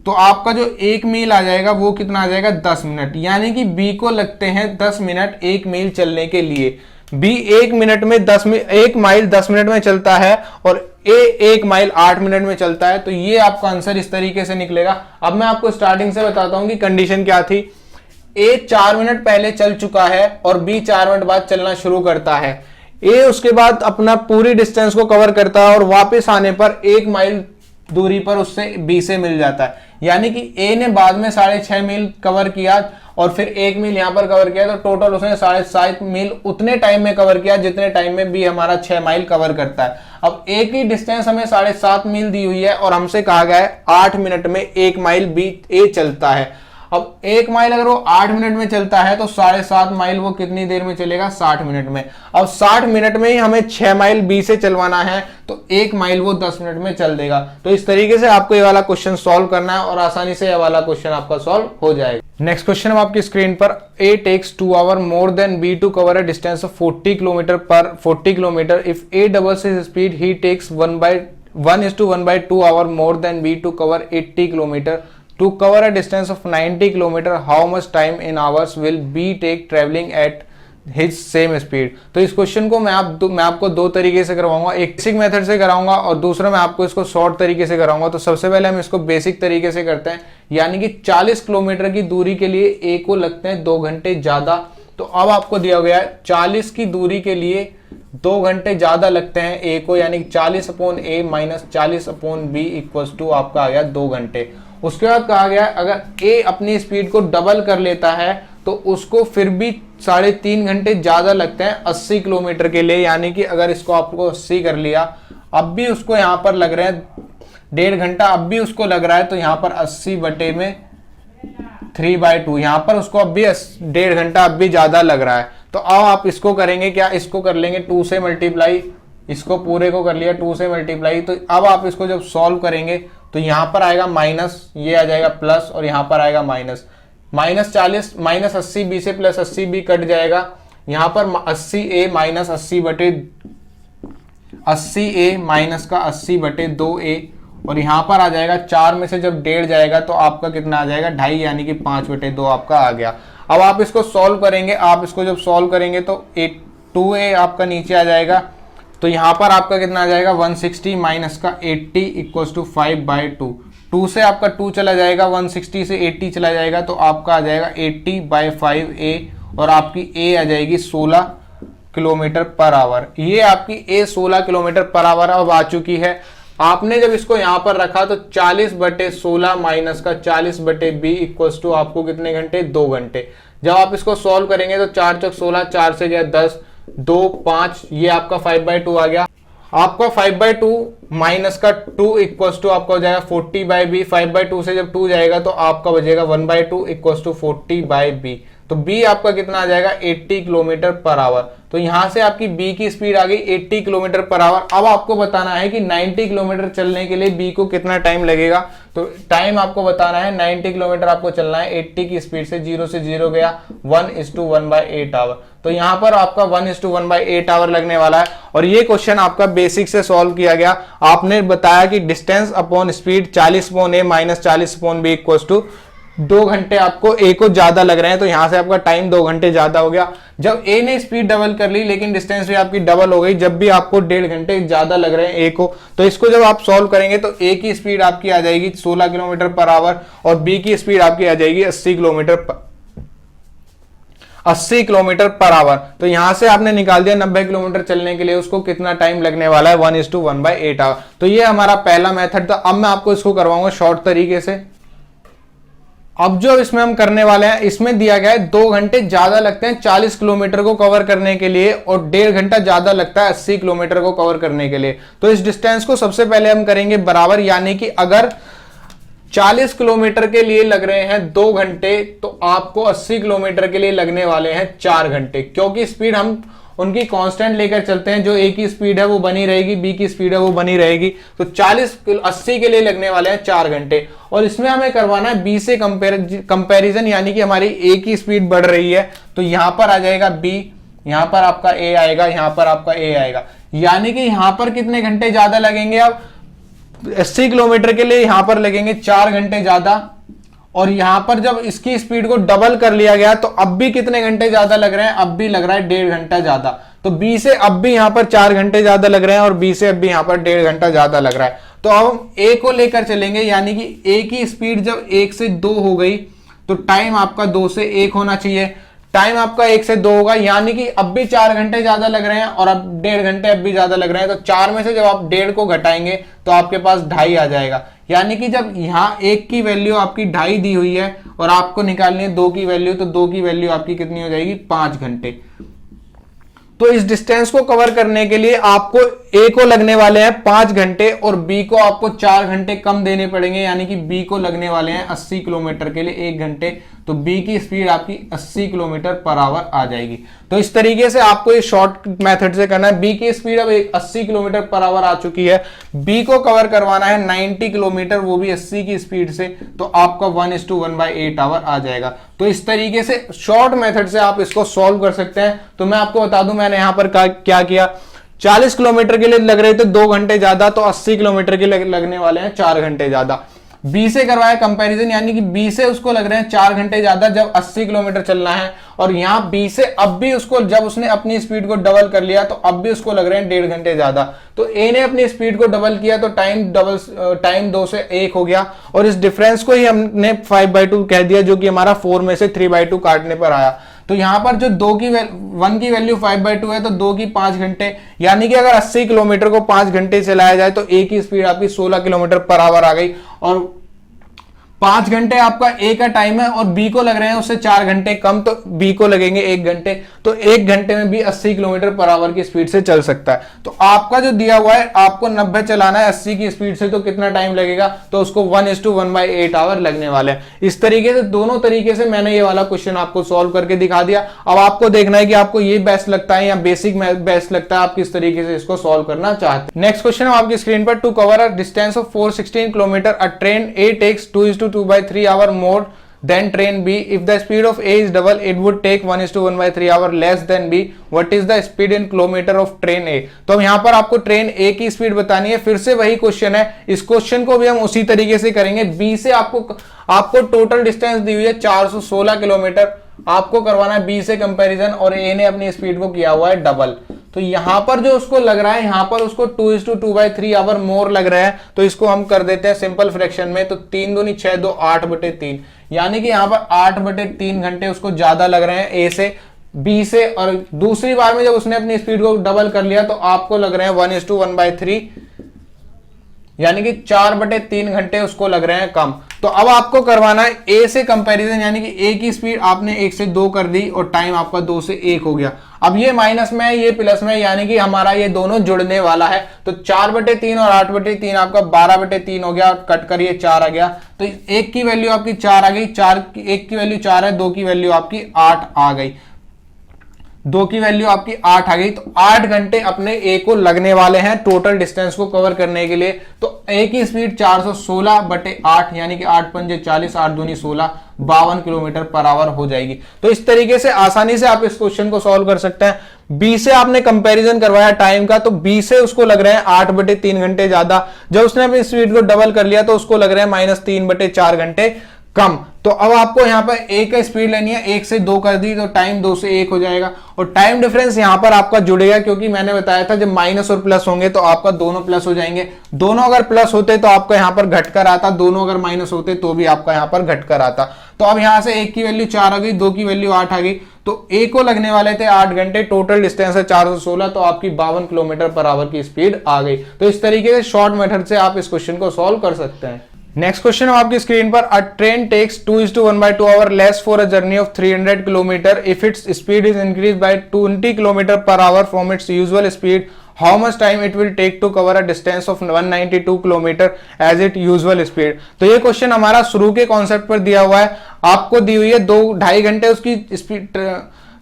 तो आपका जो 1 मील आ जाएगा वो कितना आ जाएगा, 10 मिनट। यानी कि बी को लगते हैं 10 मिनट 1 मील चलने के लिए। बी 1 मिनट में 1 माइल 10 मिनट में चलता है और ए 1 माइल 8 मिनट में चलता है। तो ये आपका आंसर इस तरीके से निकलेगा। अब मैं आपको स्टार्टिंग से बताता हूं कि कंडीशन क्या थी। ए 4 मिनट पहले चल चुका है और बी 4 मिनट बाद चलना शुरू करता है। ए उसके बाद अपना पूरी डिस्टेंस को कवर करता है और वापस आने पर 1 माइल दूरी पर उससे बी से मिल जाता है। यानी कि ए ने बाद में 6.5 मील कवर किया और फिर 1 मील यहां पर कवर किया, तो टोटल उसने 7.5 मील उतने टाइम में कवर किया जितने टाइम में बी हमारा 6 माइल कवर करता है। अब ए की डिस्टेंस हमें 7.5 मील दी हुई है और हमसे कहा गया है 8 मिनट में 1 माइल बी ए चलता है। अब 1 माइल अगर वो 8 मिनट में चलता है तो 7.5 माइल वो कितनी देर में चलेगा, 60 मिनट में। अब 60 मिनट में ही हमें 6 माइल बी से चलवाना है, तो 1 माइल वो 10 मिनट में चल देगा। तो इस तरीके से आपको ये वाला क्वेश्चन सॉल्व करना है और आसानी से ये वाला क्वेश्चन आपका सॉल्व हो जाएगा। नेक्स्ट क्वेश्चन अब आपकी स्क्रीन पर, A takes 2 hour more than B to cover a distance of 40 kilometre if A doubles his speed he takes 1:1 hour more than B to cover 80 kilometre. To cover a distance of 90 km, how much time in hours will B take traveling at his same speed? तो इस क्वेश्चन को मैं आपको 2 तरीके से करवाऊंगा, एक बेसिक मेथड से कराऊंगा और दूसरा मैं आपको इसको शॉर्ट तरीके से कराऊंगा। तो सबसे पहले हम इसको बेसिक तरीके से करते हैं, यानी कि 40 किलोमीटर की दूरी के लिए ए को लगते हैं 2 घंटे ज्यादा। तो अब आपको दिया गया है 40 की दूरी के लिए 2 घंटे ज्यादा लगते हैं ए को, यानी 40/a - 40/b = आपका आ गया 2 घंटे। उसके बाद कहा गया अगर ए अपनी स्पीड को डबल कर लेता है तो उसको फिर भी 3.5 घंटे ज्यादा लगते हैं 80 किलोमीटर के लिए, यानी कि अगर इसको आपको 80 कर लिया, अब भी उसको यहाँ पर लग रहे हैं 1.5 घंटा, अब भी उसको लग रहा है, तो यहाँ पर 80 बटे में 3/2, यहाँ पर उसको अब भी 1.5 घंटा अब भी ज्यादा लग रहा है। तो अब आप इसको करेंगे क्या, इसको कर लेंगे 2 से मल्टीप्लाई, इसको पूरे को कर लिया 2 से मल्टीप्लाई। तो अब आप इसको जब सॉल्व करेंगे तो यहाँ पर आएगा माइनस, ये आ जाएगा प्लस, और यहाँ पर आएगा माइनस। -40 -80 बी से प्लस 80 बी कट जाएगा, यहाँ पर 80a माइनस 80 बटे 80a माइनस का 80 बटे 2a, और यहाँ पर आ जाएगा 4 में से जब 1.5 जाएगा तो आपका कितना आ जाएगा 2.5, यानी कि 5 बटे 2 आपका आ गया। अब आप इसको सॉल्व करेंगे, आप इसको जब सॉल्व करेंगे तो 2a आपका नीचे आ जाएगा, तो यहाँ पर आपका कितना आ जाएगा 160 माइनस का 80 इक्वल्स टू 5/2। 2 से आपका 2 चला जाएगा, 160 से 80 चला जाएगा, तो आपका आ जाएगा 80/5a, और आपकी a आ जाएगी 16 किलोमीटर पर आवर। ये आपकी a 16 किलोमीटर पर आवर अब आ चुकी है। आपने जब इसको यहाँ पर रखा तो 40/16 माइनस का 40/b इक्वल्स टू आपको कितने घंटे, 2 घंटे। जब आप इसको सॉल्व करेंगे तो 4 चौक 16, 4 से गया 10, 2 5, ये आपका 5/2 आ गया। आपका 5/2 माइनस का 2 इक्वल्स टू आपका हो जाएगा 40/b। 5/2 से जब 2 जाएगा तो आपका बचेगा 1/2 इक्वल्स टू 40/b। तो b आपका कितना आ जाएगा 80 किलोमीटर पर आवर। तो यहां से आपकी b की स्पीड आ गई 80 किलोमीटर पर आवर। अब आपको बताना है कि 90 किलोमीटर चलने के लिए b को कितना टाइम लगेगा। तो टाइम आपको बताना है, 90 किलोमीटर आपको चलना है 80 की स्पीड से, 0 से 0 गया 1:1/8 आवर। तो यहाँ पर आपका 1:1/8 आवर लगने वाला है। और ये क्वेश्चन आपका बेसिक से सॉल्व किया गया। आपने बताया कि distance upon speed 40/a minus 40/b equals to 2 घंटे आपको ए को ज्यादा लग रहे हैं, तो यहां से आपका टाइम 2 घंटे ज्यादा हो गया। जब ए ने स्पीड डबल कर ली लेकिन डिस्टेंस भी आपकी डबल हो गई, जब भी आपको 1.5 घंटे ज्यादा लग रहे हैं ए को, तो इसको जब आप सॉल्व करेंगे तो ए की स्पीड आपकी आ जाएगी 16 किलोमीटर पर आवर और बी की स्पीड आपकी आ जाएगी 80 किलोमीटर पर आवर। तो यहां से आपने निकाल दिया 90 किलोमीटर चलने के लिए उसको कितना टाइम लगने वाला है, 1:1/8 आवर। तो ये हमारा पहला मेथड था। अब मैं आपको इसको करवाऊंगा शॉर्ट तरीके से। अब जो इसमें हम करने वाले हैं, इसमें दिया गया है 2 घंटे ज्यादा लगते हैं 40 किलोमीटर को कवर करने के लिए और 1.5 घंटा ज्यादा लगता है 80 किलोमीटर को कवर करने के लिए। तो इस डिस्टेंस को सबसे पहले हम करेंगे बराबर, यानी कि अगर 40 किलोमीटर के लिए लग रहे हैं 2 घंटे तो आपको 80 किलोमीटर के लिए लगने वाले हैं 4 घंटे, क्योंकि स्पीड हम उनकी कांस्टेंट लेकर चलते हैं। जो ए की स्पीड है वो बनी रहेगी, बी की स्पीड है वो बनी रहेगी। तो 80 के लिए लगने वाले हैं 4 घंटे। और इसमें हमें करवाना है बी से कंपैरिजन, यानी कि हमारी ए की स्पीड बढ़ रही है तो यहां पर आ जाएगा बी, यहां पर आपका ए आएगा, यहां पर आपका ए आएगा, यानी कि यहां पर कितने घंटे ज्यादा लगेंगे। अब 80 किलोमीटर के लिए यहां पर लगेंगे 4 घंटे ज्यादा, और यहां पर जब इसकी स्पीड को डबल कर लिया गया तो अब भी कितने घंटे ज्यादा लग रहे हैं, अब भी लग रहा है 1.5 घंटा ज्यादा। तो बी से अब भी यहां पर 4 घंटे ज्यादा लग रहे हैं और बी से अब भी यहां पर 1.5 घंटा ज्यादा लग रहा है। तो अब हम ए को लेकर चलेंगे, यानी कि ए की स्पीड जब 1 से 2 हो गई तो टाइम आपका 2 से 1 होना चाहिए। टाइम आपका 1 से 2 होगा, यानी कि अब भी 4 घंटे ज्यादा लग रहे हैं और अब 1.5 घंटे अब भी ज्यादा लग रहे हैं। तो 4 में से जब आप 1.5 को घटाएंगे तो आपके पास 2.5 आ जाएगा, यानी कि जब यहां 1 की वैल्यू आपकी 2.5 दी हुई है और आपको निकालनी है 2 की वैल्यू, तो 2 की वैल्यू आपकी कितनी हो जाएगी, 5 घंटे। तो इस डिस्टेंस को कवर करने के लिए आपको ए को लगने वाले हैं 5 घंटे और बी को आपको 4 घंटे कम देने पड़ेंगे, यानी कि बी को लगने वाले हैं 80 किलोमीटर के लिए 1 घंटे। तो बी की स्पीड आपकी 80 किलोमीटर पर आवर आ जाएगी। तो इस तरीके से आपको ये शॉर्ट मेथड से करना है। बी की स्पीड अब 80 किलोमीटर पर आवर आ चुकी है, बी को कवर करवाना है 90 किलोमीटर, वो भी 80 की स्पीड से, तो आपका 1:1/8 आवर आ जाएगा। तो इस तरीके से शॉर्ट मेथड से आप इसको सॉल्व कर सकते हैं। तो मैं आपको बता दूं मैंने यहां पर क्या किया, 40 किलोमीटर के लिए लग रहे थे 2 घंटे ज्यादा, तो 80 किलोमीटर के लिए लगने वाले हैं 4 घंटे ज्यादा। बी से करवाया कंपैरिजन, यानी कि बी से उसको लग रहे हैं 4 घंटे ज्यादा जब 80 किलोमीटर चलना है, और यहां बी से अब भी उसको, जब उसने अपनी स्पीड को डबल कर लिया तो अब भी उसको लग रहे हैं 1.5 घंटे ज्यादा। तो ए ने अपनी स्पीड को डबल किया तो टाइम 2 से 1 हो गया, और इस डिफरेंस को ही हमने 5/2 कह दिया, जो कि हमारा 4 में से 3/2 काटने पर आया। तो यहां पर जो 1 की वैल्यू 5/2 है तो 2 की 5 घंटे, यानी कि अगर 80 किलोमीटर को 5 घंटे चलाया जाए तो ए की स्पीड आपकी 16 किलोमीटर पर आवर आ गई। और 5 घंटे आपका ए का टाइम है और बी को लग रहे हैं उससे 4 घंटे कम, तो बी को लगेंगे 1 घंटे, तो 1 घंटे में भी 80 किलोमीटर पर आवर की स्पीड से चल सकता है। तो आपका जो दिया हुआ है आपको 90 चलाना है 80 की स्पीड से, तो कितना टाइम लगेगा, तो उसको 1:1/8 आवर लगने वाले हैं। इस तरीके से दोनों तरीके से मैंने ये वाला क्वेश्चन आपको सॉल्व करके दिखा दिया। अब आपको देखना है कि आपको ये बेस्ट लगता है या बेसिक बेस्ट लगता है, आप किस तरीके से इसको सॉल्व करना चाहते हैं। नेक्स्ट क्वेश्चन है आपकी स्क्रीन पर, to cover a distance of 416 kilometre a train A takes 2:2/3 hour more then train B. If the speed of A is double, it would take 1:1/3 hour less than B. What is the speed in kilometer of train A? तो हम यहाँ पर आपको ट्रेन A की स्पीड बतानी है। फिर से वही क्वेश्चन है, इस क्वेश्चन को भी हम उसी तरीके से करेंगे। B से आपको टोटल डिस्टेंस दी हुई है 416 किलोमीटर, आपको करवाना है B से कंपैरिजन और A ने अपनी स्पीड को किया हुआ है डबल। तो यहां पर जो उसको लग रहा है, यहां पर उसको 2:2/3 आवर मोर लग रहा है, तो इसको हम कर देते हैं सिंपल फ्रैक्शन में। तो 3 दूनी 6, 2 8/3, यानी कि यहां पर 8/3 घंटे उसको ज्यादा लग रहे हैं ए से बी से। और दूसरी बार में जब उसने अपनी स्पीड को डबल कर लिया तो आपको लग रहे हैं 1:1/3, यानी कि 4/3 घंटे उसको लग रहे हैं कम। तो अब आपको करवाना है ए से कंपैरिजन, यानी कि ए की स्पीड आपने 1 से 2 कर दी और टाइम आपका 2 से 1 हो गया। अब ये माइनस में है, ये प्लस में है, यानी कि हमारा ये दोनों जुड़ने वाला है। तो 4/3 और 8/3 आपका 12/3 हो गया, कट करिए 4 आ गया। तो 1 की वैल्यू आपकी 4 आ गई, 1 की वैल्यू 4 है, 2 की वैल्यू आपकी 8 आ गई, 2 की वैल्यू आपकी 8 आ गई। तो 8 घंटे अपने ए को लगने वाले हैं टोटल डिस्टेंस को कवर करने के लिए। तो ए की स्पीड 416/8, यानी कि 8 पंजे 40, 8 दूनी 16, 52 किलोमीटर पर आवर हो जाएगी। तो इस तरीके से आसानी से आप इस क्वेश्चन को सॉल्व कर सकते हैं। बी से आपने कंपैरिजन करवाया टाइम का, तो बी से उसको लग रहे हैं 8/3 घंटे ज्यादा। जब उसने अपनी स्पीड को डबल कर लिया तो उसको लग रहे हैं -3/4 घंटे कम। तो अब आपको यहां पर ए का स्पीड लेनी है, 1 से 2 कर दी तो टाइम 2 से 1 हो जाएगा। और टाइम डिफरेंस यहां पर आपका जुड़ेगा, क्योंकि मैंने बताया था जब माइनस और प्लस होंगे तो आपका दोनों प्लस हो जाएंगे। दोनों अगर प्लस होते तो आपका यहां पर घटकर आता, दोनों अगर माइनस होते तो भी आपका यहां पर घटकर आता। तो अब यहां से 1 की वैल्यू 4 आ गई, 2 की वैल्यू 8 आ गई। तो ए को लगने वाले थे 8 घंटे, टोटल डिस्टेंस है 416, तो आपकी 52 किलोमीटर पर आवर की स्पीड आ गई। तो इस तरीके से शॉर्ट मेथड से आप इस क्वेश्चन को सॉल्व कर सकते हैं। नेक्स्ट क्वेश्चन है आपकी स्क्रीन पर, a train takes 2:1/2 hour less for a journey of 300 kilometre if its speed is increase by 20 kilometre per hour from its usual speed, how much time it will take to cover a distance of 192 kilometre as it usual speed. तो ये क्वेश्चन हमारा शुरू के कॉन्सेप्ट पर दिया हुआ है। आपको दी हुई है 2-2.5 घंटे उसकी स्पीड,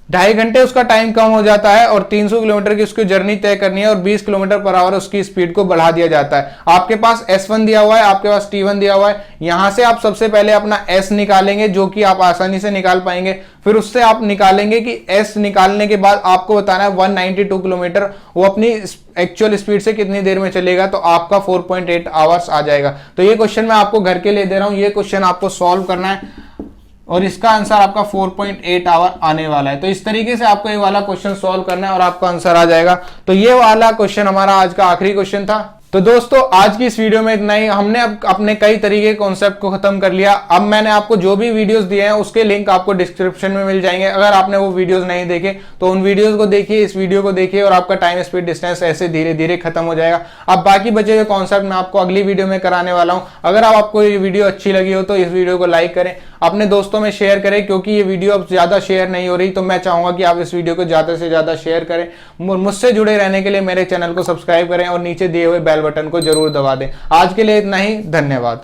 2.5 घंटे उसका टाइम कम हो जाता है और 300 किलोमीटर की उसकी जर्नी तय करनी है और 20 किलोमीटर पर आवर उसकी स्पीड को बढ़ा दिया जाता है। आपके पास S1 दिया हुआ है, आपके पास T1 दिया हुआ है। यहां से आप सबसे पहले अपना S निकालेंगे, जो कि आप आसानी से निकाल पाएंगे। फिर उससे आप निकालेंगे कि S निकालने के बाद आपको बताना है 192 किलोमीटर वो अपनी एक्चुअल स्पीड से कितनी देर में चलेगा, तो आपका 4.8 आवर्स आ जाएगा। तो ये क्वेश्चन मैं आपको घर के लिए दे रहा हूं, ये क्वेश्चन आपको सॉल्व करना है और इसका आंसर आपका 4.8 आवर आने वाला है। तो इस तरीके से आपको ये वाला क्वेश्चन सॉल्व करना है और आपका आंसर आ जाएगा। तो ये वाला क्वेश्चन हमारा आज का आखिरी क्वेश्चन था। तो दोस्तों आज की इस वीडियो में इतना ही। हमने अब अपने कई तरीके कॉन्सेप्ट को खत्म कर लिया। अब मैंने आपको जो भी वीडियोस दिए हैं उसके लिंक आपको डिस्क्रिप्शन में मिल जाएंगे। अगर आपने वो वीडियोस नहीं देखे तो उन वीडियोस को देखिए, इस वीडियो को देखिए और आपका टाइम स्पीड डिस्टेंस ऐसे धीरे धीरे खत्म हो जाएगा। अब बाकी बचे हुए कॉन्सेप्ट मैं आपको अगली वीडियो में कराने वाला हूं। अगर आपको ये वीडियो अच्छी लगी हो तो इस वीडियो को लाइक करें, अपने दोस्तों में शेयर करें, क्योंकि ये वीडियो अब ज्यादा शेयर नहीं हो रही, तो मैं चाहूंगा कि आप इस वीडियो को ज्यादा से ज्यादा शेयर करें। मुझसे जुड़े रहने के लिए मेरे चैनल को सब्सक्राइब करें और नीचे दिए हुए बेल बटन को जरूर दबा दें। आज के लिए इतना ही, धन्यवाद।